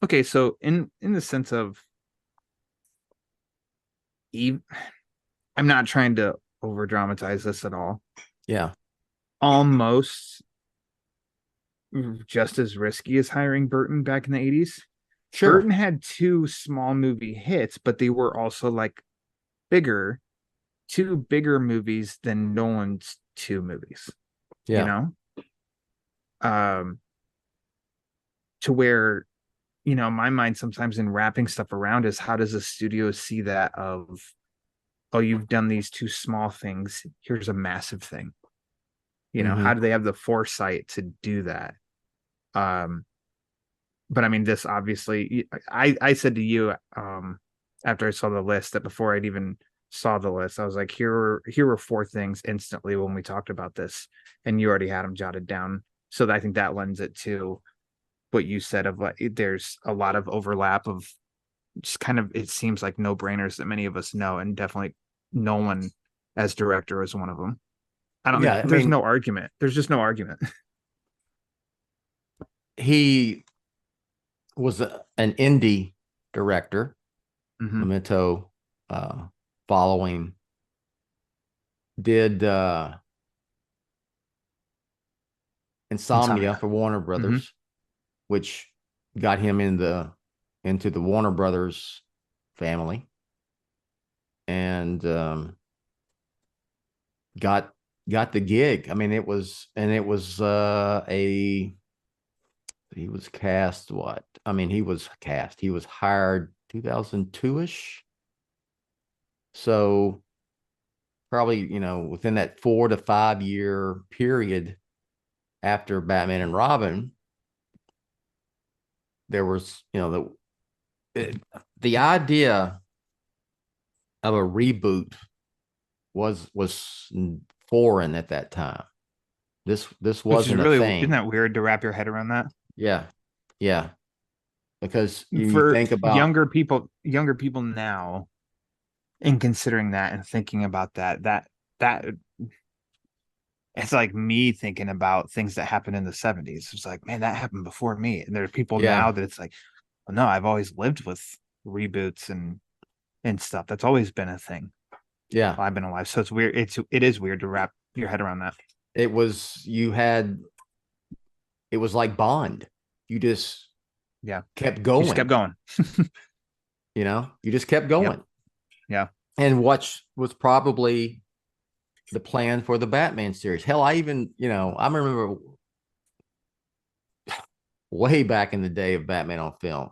okay, so in the sense of I'm not trying to over dramatize this at all. Yeah. Almost just as risky as hiring Burton back in the 80s. Sure. Burton had 2 small movie hits, but they were also like 2 bigger movies than Nolan's 2 movies. Yeah. To where, my mind sometimes in wrapping stuff around is, how does a studio see that of, oh, you've done these 2 small things, here's a massive thing. How do they have the foresight to do that? But I mean, this obviously, I said to you after I saw the list, that before I'd even saw the list, I was like, here were 4 things instantly when we talked about this, and you already had them jotted down. So I think that lends it to what you said of like, there's a lot of overlap of just kind of, it seems like no-brainers that many of us know, and definitely Nolan as director is one of them. There's no argument. There's just no argument. He was an indie director, Memento following, did Insomnia for Warner Brothers, which got him in into the Warner Brothers family, and got the gig. I mean, it was he was cast what? I mean, he was hired 2002-ish. So probably, within that 4 to 5 year period after Batman and Robin, there was, the idea of a reboot was foreign at that time. This Which is wasn't a really, thing. isn't that weird to wrap your head around that? Yeah. Yeah. Because you For think about younger people now, in considering that and thinking about that it's like me thinking about things that happened in the 70s. It's like, man, that happened before me. And there are people Yeah. now that it's like, well, no, I've always lived with reboots and stuff. That's always been a thing yeah. while I've been alive. So it's weird. It is weird to wrap your head around that. It was like Bond. You just kept going. You just kept going. You just kept going. Yeah. And what was probably the plan for the Batman series. Hell, I even, I remember way back in the day of Batman on film,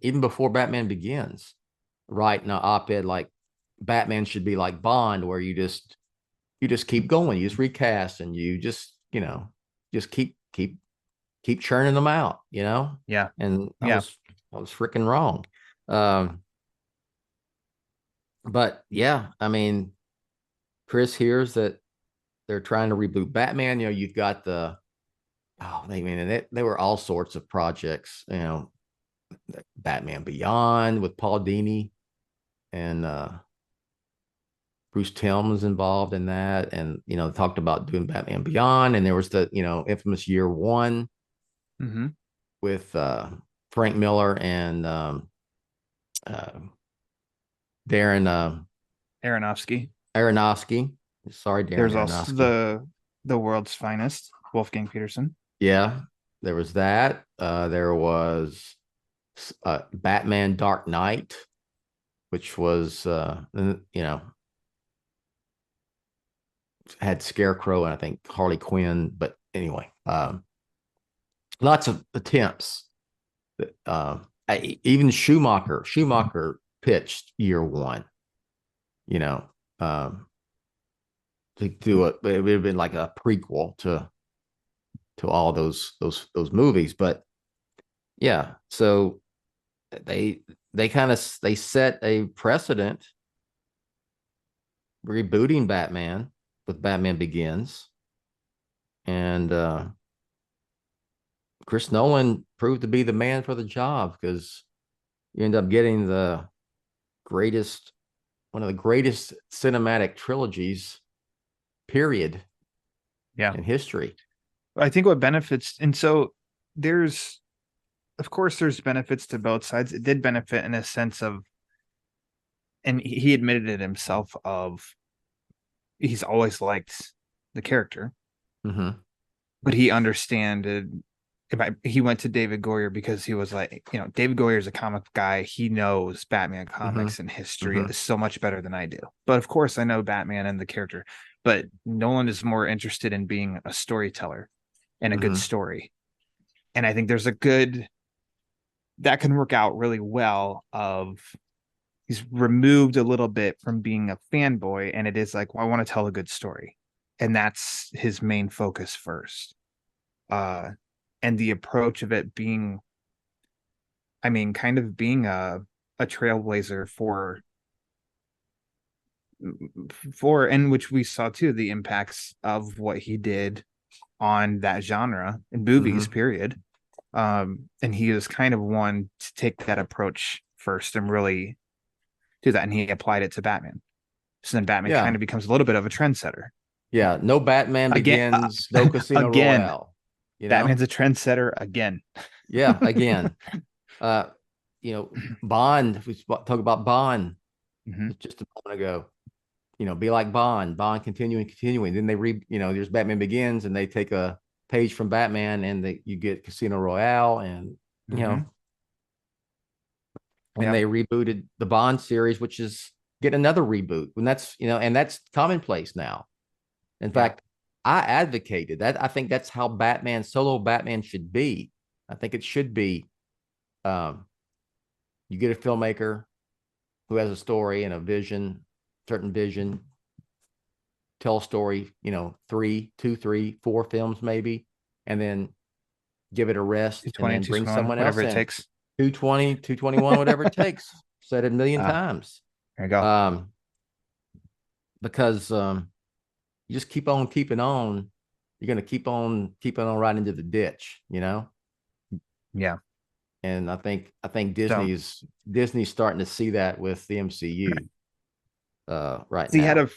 even before Batman Begins, writing an op-ed like Batman should be like Bond, where you just keep going. You just recast and you just keep churning them out, Yeah. And I was freaking wrong. But yeah, I mean, Chris hears that they're trying to reboot Batman. You've got there were all sorts of projects, Batman Beyond with Paul Dini, and Bruce Timm was involved in that. And, they talked about doing Batman Beyond. And there was the, infamous Year One with Frank Miller and Darren Aronofsky. Sorry, Darren. There's Aronofsky. also the world's finest, Wolfgang Peterson. Yeah, there was that. There was Batman Dark Knight, which was, had Scarecrow and I think Harley Quinn. But anyway, lots of attempts. Even Schumacher pitched Year One, to do it. It would have been like a prequel to all those movies. But yeah, so they set a precedent rebooting Batman with Batman Begins, and Chris Nolan proved to be the man for the job, because you end up getting one of the greatest cinematic trilogies, period, in history. I think what benefits, and so there's benefits to both sides. It did benefit in a sense of, and he admitted it himself, of he's always liked the character, but he understood. He went to David Goyer because he was like, David Goyer is a comic guy. He knows Batman comics and history so much better than I do. But of course, I know Batman and the character. But Nolan is more interested in being a storyteller and a good story. And I think there's that can work out really well. He's removed a little bit from being a fanboy, and it is like, well, I want to tell a good story. And that's his main focus first. And the approach of it being, kind of being a trailblazer for, and which we saw too, the impacts of what he did on that genre in movies, period. And he was kind of one to take that approach first and really do that. And he applied it to Batman. So then Batman kind of becomes a little bit of a trendsetter. Yeah. No Batman Begins, no Casino Royale. Batman's a trendsetter again. Yeah, again. Bond, if we talk about Bond just a moment ago, be like Bond, continuing. Then they there's Batman Begins, and they take a page from Batman, and you get Casino Royale, and and they rebooted the Bond series, which is getting another reboot. And that's, and that's commonplace now. In fact, I advocated that. I think that's how solo Batman should be. I think it should be, you get a filmmaker who has a story and a vision, certain vision, tell a story, 3, 2, 3, 4 films maybe, and then give it a rest and then bring someone else whatever in. it takes. 220, 221, whatever it takes. Said it a million times. There you go. Because you just keep on keeping on. You're going to keep on keeping on right into the ditch, Yeah. And I think Disney's starting to see that with the MCU right now.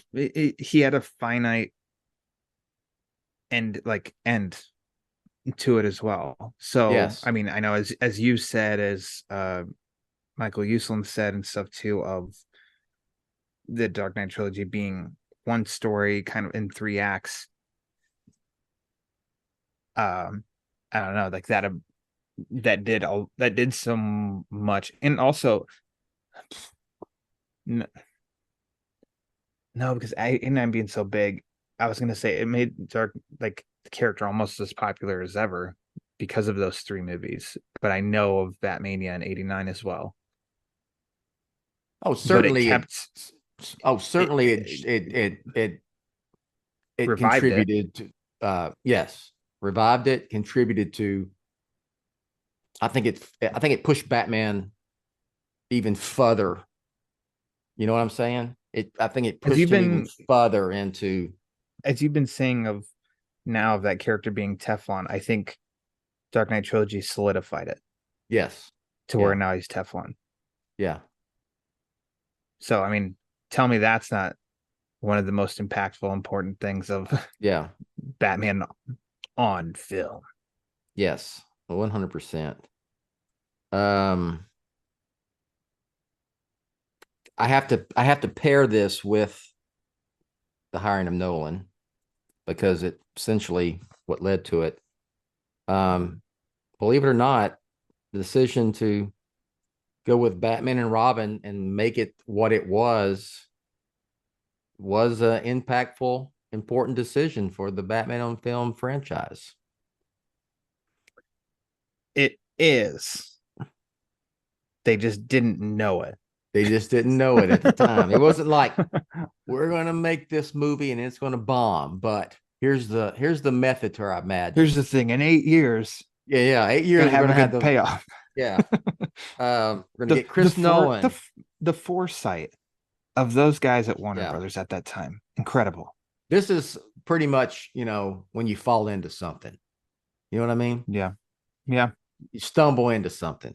He had a finite end to it as well. So Yes. I mean, I know as you said, as Michael Uslan said and stuff too, of the Dark Knight trilogy being one story kind of in 3 acts. I don't know, like that did so much. And also no, because I'm being so big, I was gonna say it made the character almost as popular as ever because of those 3 movies. But I know of Batmania in '89 as well. Oh, certainly. It contributed to yes, revived it, contributed to. I think it pushed Batman even further. You know what I'm saying? I think it pushed him even further into. As you've been saying of that character being Teflon, I think Dark Knight trilogy solidified it. Yes. To where now he's Teflon. Yeah. So, I mean, tell me that's not one of the most impactful, important things of Batman on film. Yes, 100%. I have to pair this with the hiring of Nolan because it essentially what led to it. Believe it or not, the decision to go with Batman and Robin and make it what it was an impactful, important decision for the Batman on film franchise. It is. They just didn't know it. They just didn't know it at the time. It wasn't like we're going to make this movie and it's going to bomb, but here's the method to our madness. Here's the thing: in 8 years, 8 years, we're gonna have a good payoff. Yeah, we're gonna get Chris Nolan. The foresight of those guys at Warner Brothers at that time, incredible. This is pretty much when you fall into something. You know what I mean? Yeah. You stumble into something.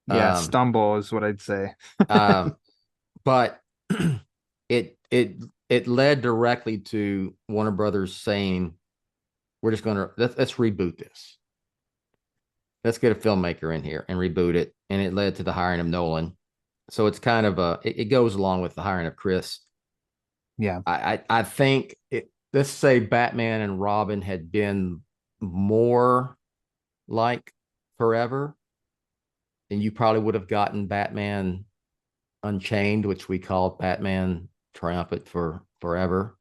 Yeah, stumble is what I'd say. But it led directly to Warner Brothers saying, "We're just gonna let's reboot this. Let's get a filmmaker in here and reboot it." And it led to the hiring of Nolan. So it's kind of it goes along with the hiring of Chris. Yeah, I think let's say Batman and Robin had been more like Forever, and you probably would have gotten Batman Unchained, which we call Batman Triumphant for Forever.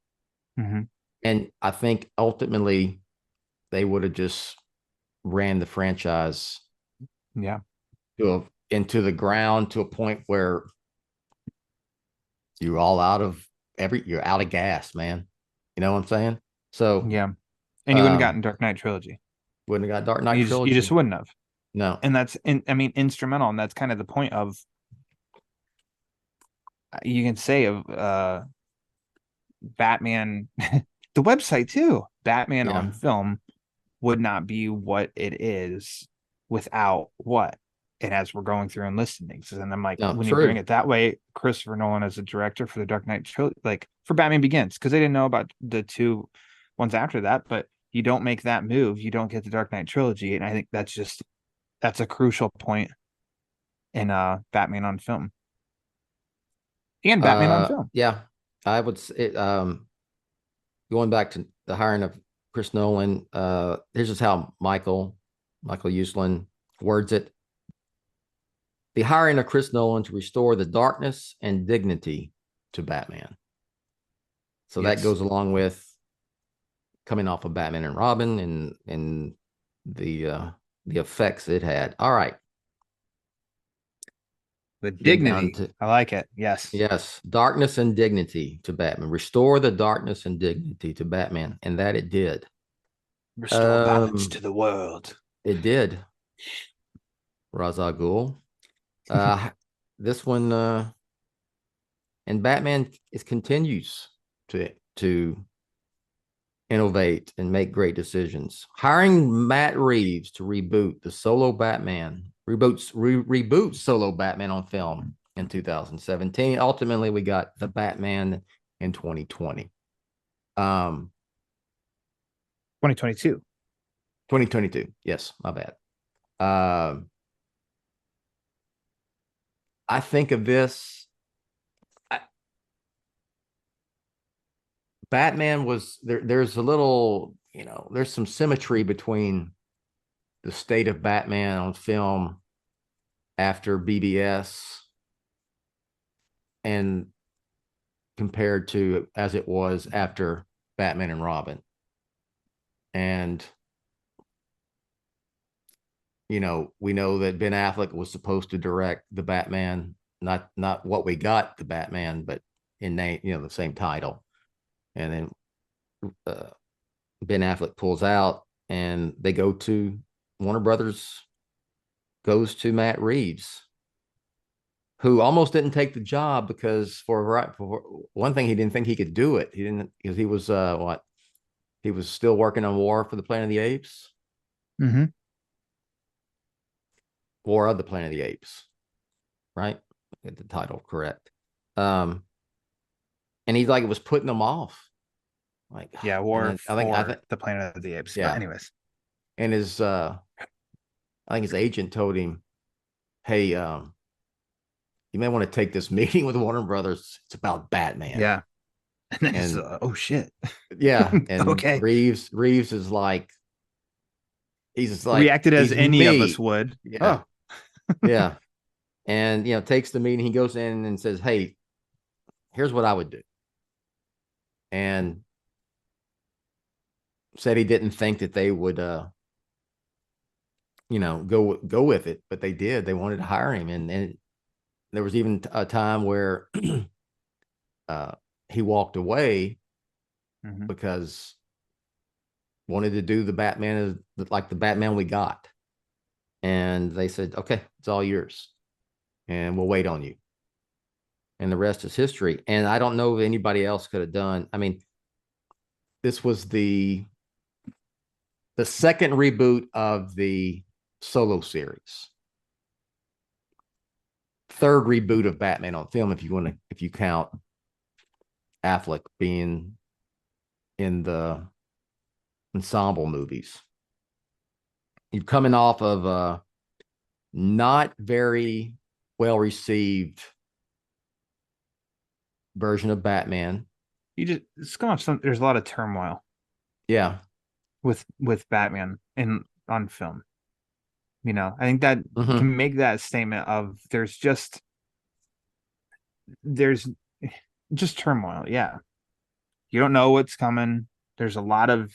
Mm-hmm. And I think ultimately they would have just ran the franchise into the ground to a point where you're all you're out of gas, man. You know what I'm saying? So and you wouldn't have gotten Dark Knight trilogy. Wouldn't have got Dark Knight trilogy. You just wouldn't have. No. And that's instrumental, and that's kind of the point of, you can say, of Batman the website too. Batman on film would not be what it is without what? And as we're going through and listing things, and I'm like, when you bring it that way, Christopher Nolan as a director for the Dark Knight trilogy, like for Batman Begins, because they didn't know about the 2 ones after that, but you don't make that move, you don't get the Dark Knight trilogy. And I think that's a crucial point in Batman on film and Batman on film. Yeah, I would say, going back to the hiring of Chris Nolan, here's just how Michael Uslan words it. the hiring of Chris Nolan to restore the darkness and dignity to Batman. So that goes along with coming off of Batman and Robin and the effects it had. All right. The dignity. I like it. Yes. Yes. Darkness and dignity to Batman. Restore the darkness and dignity to Batman. And that it did. Restore balance to the world. It did. Ra's al Ghul. This one and Batman continues to innovate and make great decisions. Hiring Matt Reeves to reboot the solo Batman, reboot solo Batman on film in 2017. Ultimately, we got the Batman in 2020. 2022. 2022. Yes, my bad. I think of this. Batman was there. There's a little, there's some symmetry between the state of Batman on film after BBS and compared to as it was after Batman and Robin. And, we know that Ben Affleck was supposed to direct the Batman, not what we got, the Batman, but in name, the same title. And then Ben Affleck pulls out and they go to Warner Brothers, goes to Matt Reeves, who almost didn't take the job because for one thing, he didn't think he could do it. He didn't, because he was he was still working on War for the Planet of the Apes. Mm-hmm. War of the Planet of the Apes, right? Get the title correct. And he's like, it was putting them off. Like, yeah, War I think the Planet of the Apes. Yeah. But anyways. And his I think his agent told him, hey, you may want to take this meeting with Warner Brothers. It's about Batman. Yeah. And oh shit. Yeah. And okay. Reeves is like, he's just like reacted as any of us would. Yeah. Yeah. And takes the meeting. He goes in and says, hey, here's what I would do. And said he didn't think that they would go with it, but they did. They wanted to hire him. And there was even a time where he walked away because wanted to do the Batman like the Batman we got. And they said, okay, it's all yours and we'll wait on you. And the rest is history. And I don't know if anybody else could have done. I mean, this was the second reboot of the Solo series. Third reboot of Batman on film, if you count Affleck being in the ensemble movies. You're coming off of a not very well received version of Batman. It's going off there's a lot of turmoil. Yeah. With Batman on film. I think that can make that statement of there's just turmoil. Yeah. You don't know what's coming. There's a lot of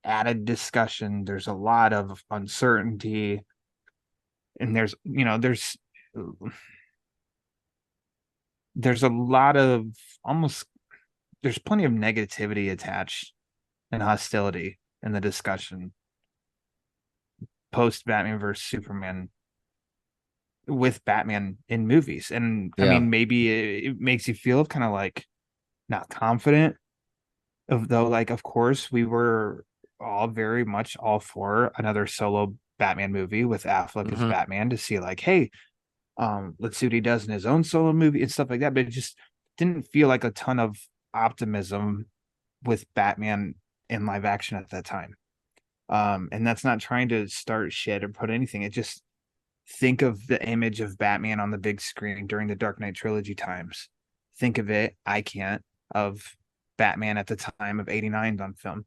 added discussion. There's a lot of uncertainty. And there's a lot of there's plenty of negativity attached and hostility in the discussion post Batman versus Superman with Batman in movies. And I mean, maybe it makes you feel kind of like not confident though. Like, of course, we were all very much all for another solo Batman movie with Affleck as Batman to see like, hey, let's see what he does in his own solo movie and stuff like that. But it just didn't feel like a ton of optimism with Batman in live action at that time. And that's not trying to start shit or put anything. It just think of the image of Batman on the big screen during the Dark Knight trilogy times. Think of it. I can't of Batman at the time of 89 on film.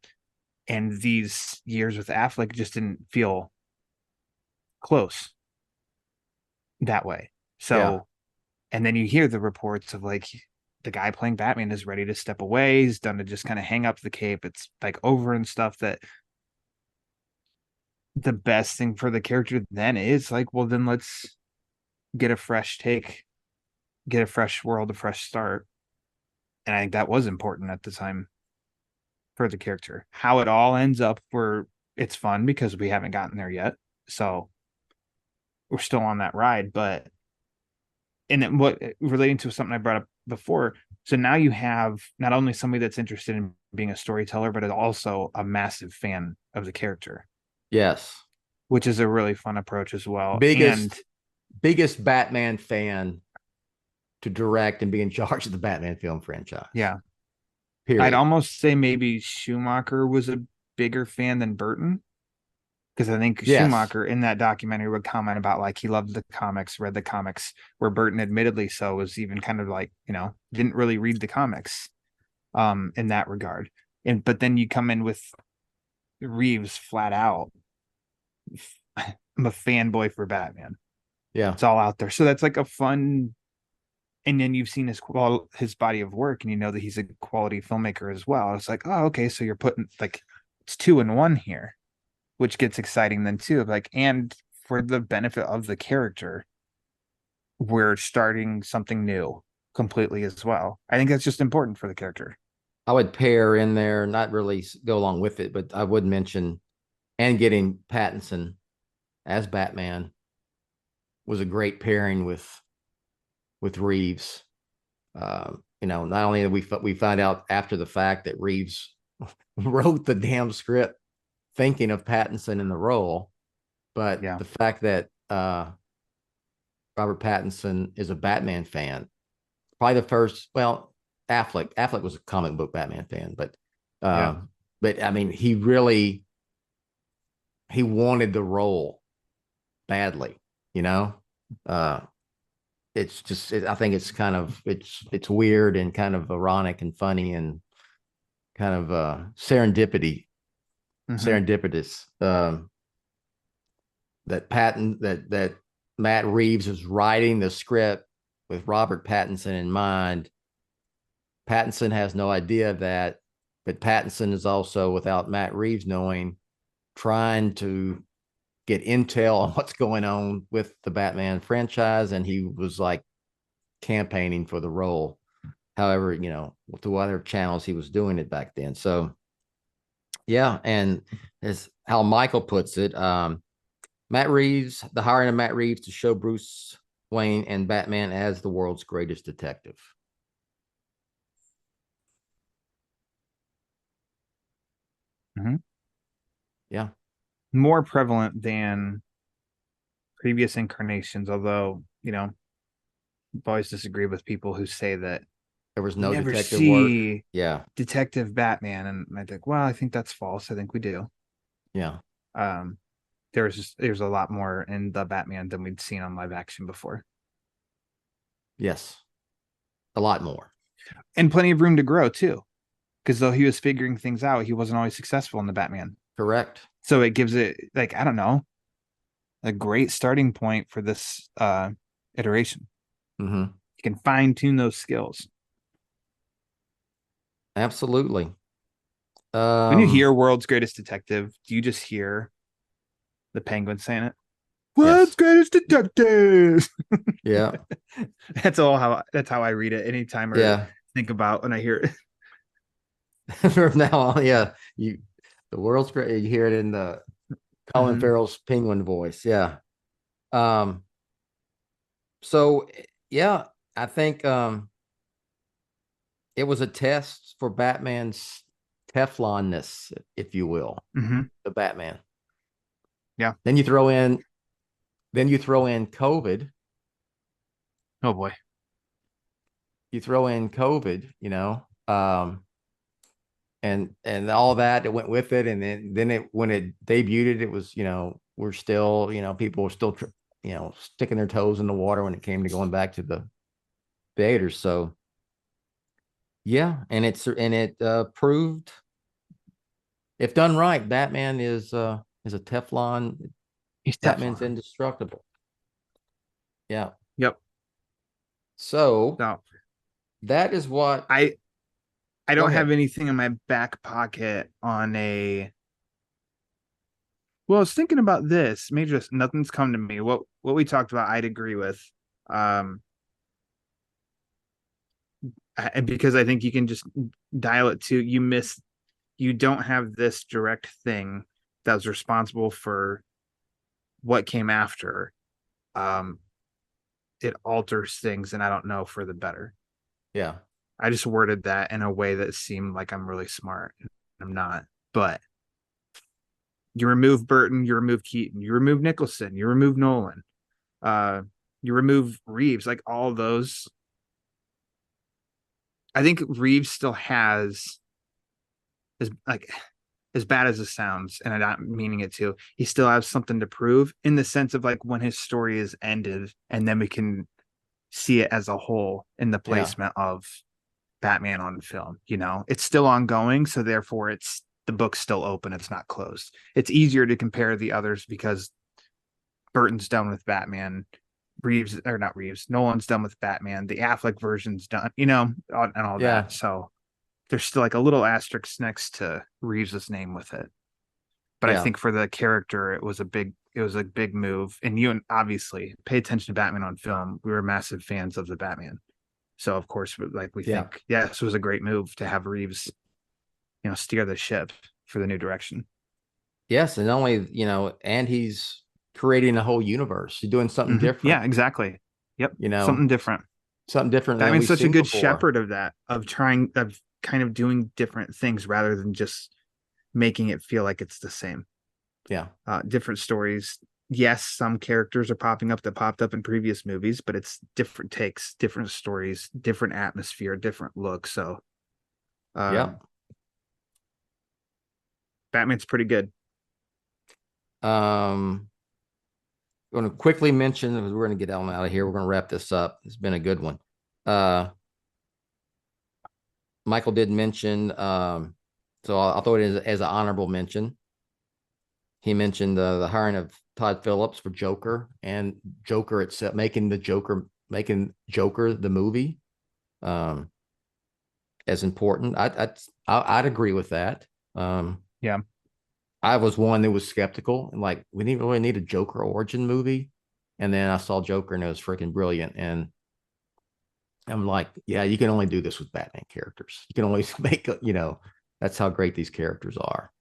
And these years with Affleck just didn't feel close that way. So, Yeah. and then you hear the reports of like the guy playing Batman is ready to step away. He's done to just kind of hang up the cape. It's like over and stuff. That the best thing for the character then is like, well, then let's get a fresh take, get a fresh world, a fresh start. And I think that was important at the time for the character. How it all ends up, where it's fun because we haven't gotten there yet. So we're still on that ride. But and then what, relating to something I brought up before, so now you have not only somebody that's interested in being a storyteller, but also a massive fan of the character, Yes. which is a really fun approach as well. Biggest Batman fan to direct and be in charge of the Batman film franchise. Yeah. Period. I'd almost say maybe Schumacher was a bigger fan than Burton, because I think Schumacher in that documentary would comment about like he loved the comics, read the comics, where Burton admittedly so was even kind of like, didn't really read the comics in that regard. But then you come in with Reeves flat out, I'm a fanboy for Batman. Yeah. It's all out there. So that's like a fun, and then you've seen his body of work and you know that he's a quality filmmaker as well. It's like, oh, okay, so you're putting like it's 2 in 1 here, which gets exciting then too. Like, and for the benefit of the character, we're starting something new completely as well. I think that's just important for the character. I would pair in there, not really go along with it, but I would mention, and getting Pattinson as Batman was a great pairing with Reeves. Not only did we find out after the fact that Reeves wrote the damn script thinking of Pattinson in the role, but the fact that Robert Pattinson is a Batman fan, probably the first. Well, Affleck was a comic book Batman fan, but I mean, he wanted the role badly, it's just, I think it's kind of, it's weird and kind of ironic and funny and kind of serendipitous that Matt Reeves was writing the script with Robert Pattinson in mind. Pattinson has no idea of that, but Pattinson is also, without Matt Reeves knowing, trying to get intel on what's going on with the Batman franchise, and he was like campaigning for the role. However, through other channels he was doing it back then. So yeah, and as how Michael puts it, Matt Reeves, the hiring of Matt Reeves to show Bruce Wayne and Batman as the world's greatest detective. Yeah. More prevalent than previous incarnations, although, I've always disagreed with people who say that there was no never detective see work. Yeah. Detective Batman. And I think, well, I think that's false. I think we do. Yeah. There's a lot more in the Batman than we'd seen on live action before. Yes. A lot more. And plenty of room to grow too. Because though he was figuring things out, he wasn't always successful in the Batman. Correct. So it gives it, like, I don't know, a great starting point for this iteration. Mm-hmm. You can fine tune those skills. Absolutely. When you hear World's Greatest Detective, do you just hear the Penguin saying it? World's Greatest Detective. Yeah. That's how I read it anytime or think about when I hear it. From now on, the world's great. You hear it in the Colin Farrell's Penguin voice. Yeah. So yeah, I think it was a test for Batman's Teflonness, if you will. The Batman. Yeah. Then you throw in COVID. Oh boy. You throw in COVID, and all that went with it, and then when it debuted, it was, we're still, people were still sticking their toes in the water when it came to going back to the theaters. So yeah, and it proved, if done right, Batman is a Teflon He's Batman's Teflon. indestructible. Yeah. Yep. So No, that is what I go don't have ahead. anything in my back pocket on a. Well, I was thinking about this. Maybe just nothing's come to me. What we talked about, I'd agree with. Um, because I think you can just dial it to you don't have this direct thing that was responsible for what came after. Um, it alters things, and I don't know for the better. Yeah. I just worded that in a way that seemed like I'm really smart. I'm not, but you remove Burton, you remove Keaton, you remove Nicholson, you remove Nolan, uh, you remove Reeves, like all those. I think Reeves still has as bad as it sounds, and I'm not meaning it to, he still has something to prove in the sense of like when his story is ended, and then we can see it as a whole in the Yeah. placement of Batman on film. It's still ongoing, so therefore the book's still open, it's not closed. It's easier to compare the others because Burton's done with Batman, Reeves, or not Reeves, Nolan's done with Batman, the Affleck version's done, and all Yeah. that. So there's still like a little asterisk next to Reeves's name with it. But I Yeah. think for the character, it was a big move. And you, obviously, pay attention to Batman on film. We were massive fans of the Batman. So of course, like we Yeah. think, yes, it was a great move to have Reeves, steer the ship for the new direction. Yes, and not only, and he's creating a whole universe. He's doing something different. Yeah, exactly. Yep. You know, Something different. something different than Batman's we've such a seen good before. shepherd of that, of kind of doing different things rather than just making it feel like it's the same. Yeah. Different stories. Yes, some characters are popping up that popped up in previous movies, but it's different takes, different stories, different atmosphere, different look. So, Yeah. Batman's pretty good. Going to quickly mention, we're going to get on out of here. We're going to wrap this up. It's been a good one. Michael did mention, so I'll throw it as an honorable mention. He mentioned the hiring of Todd Phillips for Joker, and Joker itself, making Joker the movie as important. I'd agree with that. Yeah. I was one that was skeptical and like, we didn't really need a Joker origin movie. And then I saw Joker and it was freaking brilliant. And I'm like, yeah, you can only do this with Batman characters. You can only make, that's how great these characters are.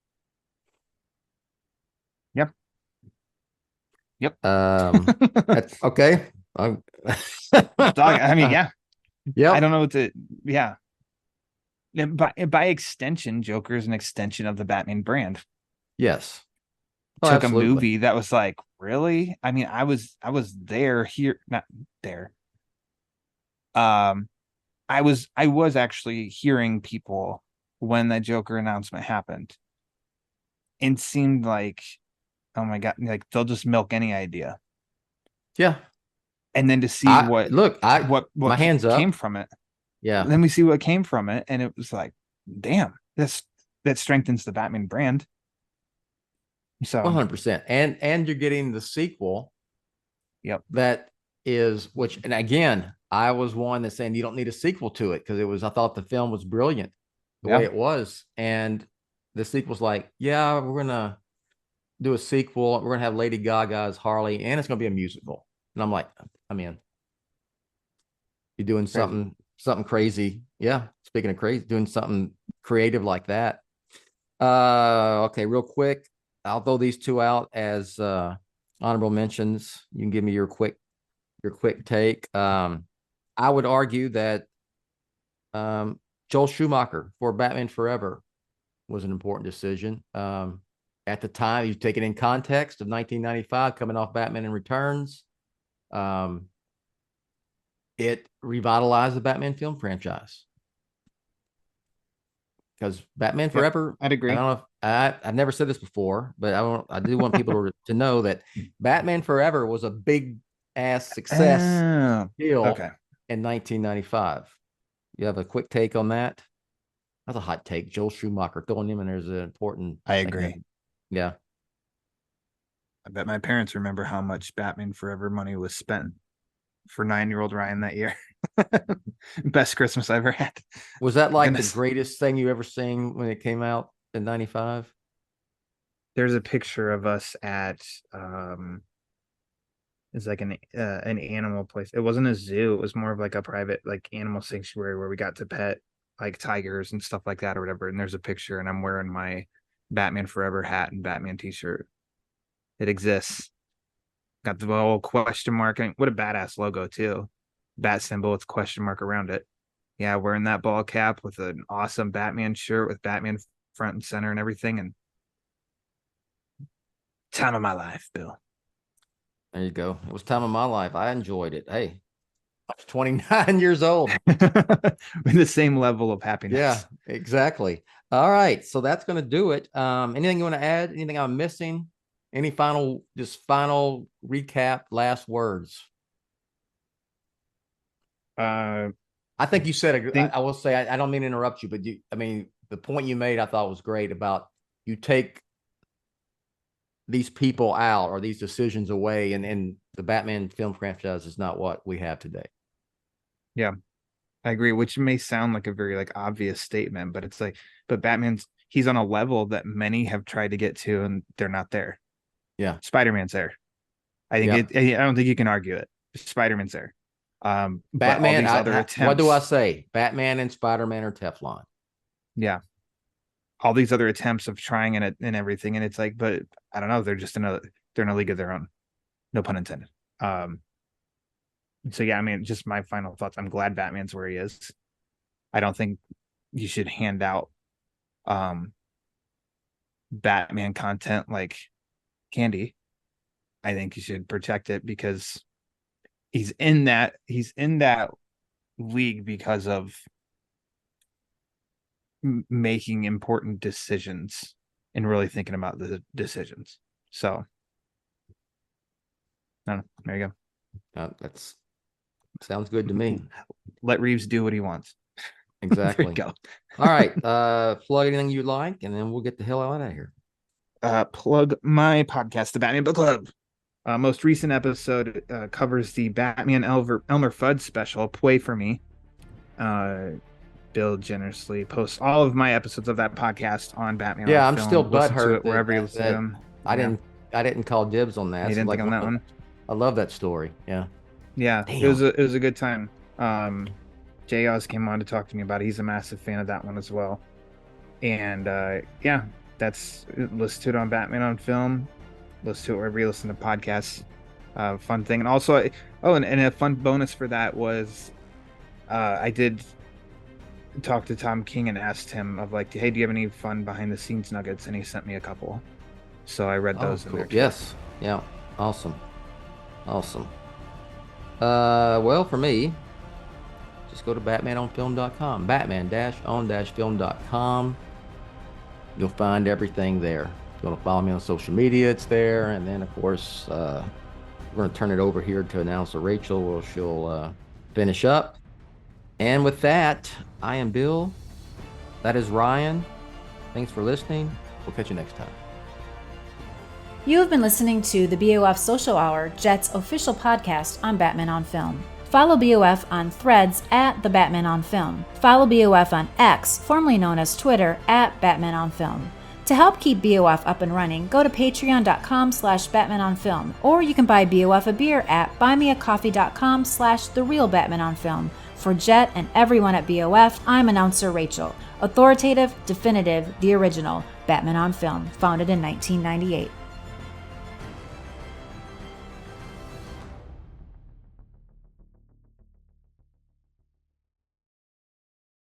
Yep. Yep. That's okay. I mean, yeah. Yeah. I don't know what to, yeah. By extension, Joker is an extension of the Batman brand. Yes. Took a movie that was like, really? I mean, I was not there. I was actually hearing people when that Joker announcement happened. It seemed like, oh my God, like they'll just milk any idea. Yeah. And then to see what my hands came up from it. Yeah. Then we see what came from it, and it was like, damn, that strengthens the Batman brand. So 100%. And you're getting the sequel. Yep. That is and again, I was one that's saying you don't need a sequel to it because I thought the film was brilliant the way it was. And the sequel's like, yeah, we're gonna do a sequel. We're gonna have Lady Gaga as Harley, and it's gonna be a musical. And I'm like, I'm in. You're doing something crazy. Yeah. Speaking of crazy, doing something creative like that. Okay, real quick. I'll throw these two out as honorable mentions. You can give me your quick take. I would argue that Joel Schumacher for Batman Forever was an important decision. At the time, you take it in context of 1995, coming off Batman and Returns. It revitalized the Batman film franchise. Because Batman Forever, I'd agree. I don't know if I've never said this before, but I do want people to know that Batman Forever was a big ass success deal in 1995. You have a quick take on that? That's a hot take. Joel Schumacher, throwing him in there is an important. I agree. Yeah. I bet my parents remember how much Batman Forever money was spent for 9-year-old Ryan that year. Best Christmas I ever had. Was that like Goodness. the greatest thing you ever seen when it came out in 95? There's a picture of us at it's like an animal place. It wasn't a zoo, it was more of like a private like animal sanctuary where we got to pet like tigers and stuff like that or whatever. And there's a picture and I'm wearing my Batman Forever hat and Batman t-shirt. It exists. Got the whole question mark. And what a badass logo too. Bat symbol with question mark around it. Yeah, wearing that ball cap with an awesome Batman shirt with Batman front and center and everything. And time of my life, Bill. There you go. It was time of my life. I enjoyed it. Hey, I was 29 years old. With the same level of happiness. Yeah, exactly. All right. So that's going to do it. Anything you want to add? Anything I'm missing? Any final recap, last words? I think you said, I will say, I don't mean to interrupt you, but the point you made, I thought was great about you take these people out or these decisions away, and the Batman film franchise is not what we have today. Yeah, I agree, which may sound like a very like obvious statement, but it's like, but he's on a level that many have tried to get to and they're not there. Yeah. Spider-Man's there. I think I don't think you can argue it. Spider-Man's there. Batman, what do I say? Batman and Spider-Man are Teflon. Yeah. All these other attempts of trying it and everything. And it's like, but I don't know. They're in a league of their own. No pun intended. So yeah, I mean, just my final thoughts. I'm glad Batman's where he is. I don't think you should hand out Batman content like candy. I think you should protect it because he's in that league because of making important decisions and really thinking about the decisions. So I don't know. There you go. That's sounds good to me. Let Reeves do what he wants. Exactly. There you go. All right. Plug anything you like, and then we'll get the hell out of here. Plug my podcast, The Batman Book Club. Most recent episode covers the Batman Elmer Fudd special, Pray for Me. Bill generously posts all of my episodes of that podcast on Batman. Yeah, on I'm still butthurt wherever you listen to them. I didn't call dibs on that. You didn't think on that one? I love that story. Yeah. Yeah, damn. It was a good time. Jay Oz came on to talk to me about it. He's a massive fan of that one as well. And yeah, listen to it on Batman on Film. Listen to it wherever you listen to podcasts. Fun thing. And also, and a fun bonus for that was I did talk to Tom King and asked him of like, hey, do you have any fun behind the scenes nuggets? And he sent me a couple. So I read those in there. Yes. Yeah. Awesome. Well, for me, just go to batmanonfilm.com, batman-on-film.com. You'll find everything there. If you want to follow me on social media, it's there. And then, of course, we're going to turn it over here to announcer Rachel. She'll finish up. And with that, I am Bill. That is Ryan. Thanks for listening. We'll catch you next time. You have been listening to the BOF Social Hour, Jet's official podcast on Batman on Film. Follow BOF on Threads at The Batman on Film. Follow BOF on X, formerly known as Twitter, at Batman on Film. To help keep BOF up and running, go to patreon.com/BatmanOnFilm, or you can buy BOF a beer at buymeacoffee.com/TheRealBatmanOnFilm. For Jet and everyone at BOF, I'm announcer Rachel. Authoritative, definitive, the original, Batman on Film, founded in 1998.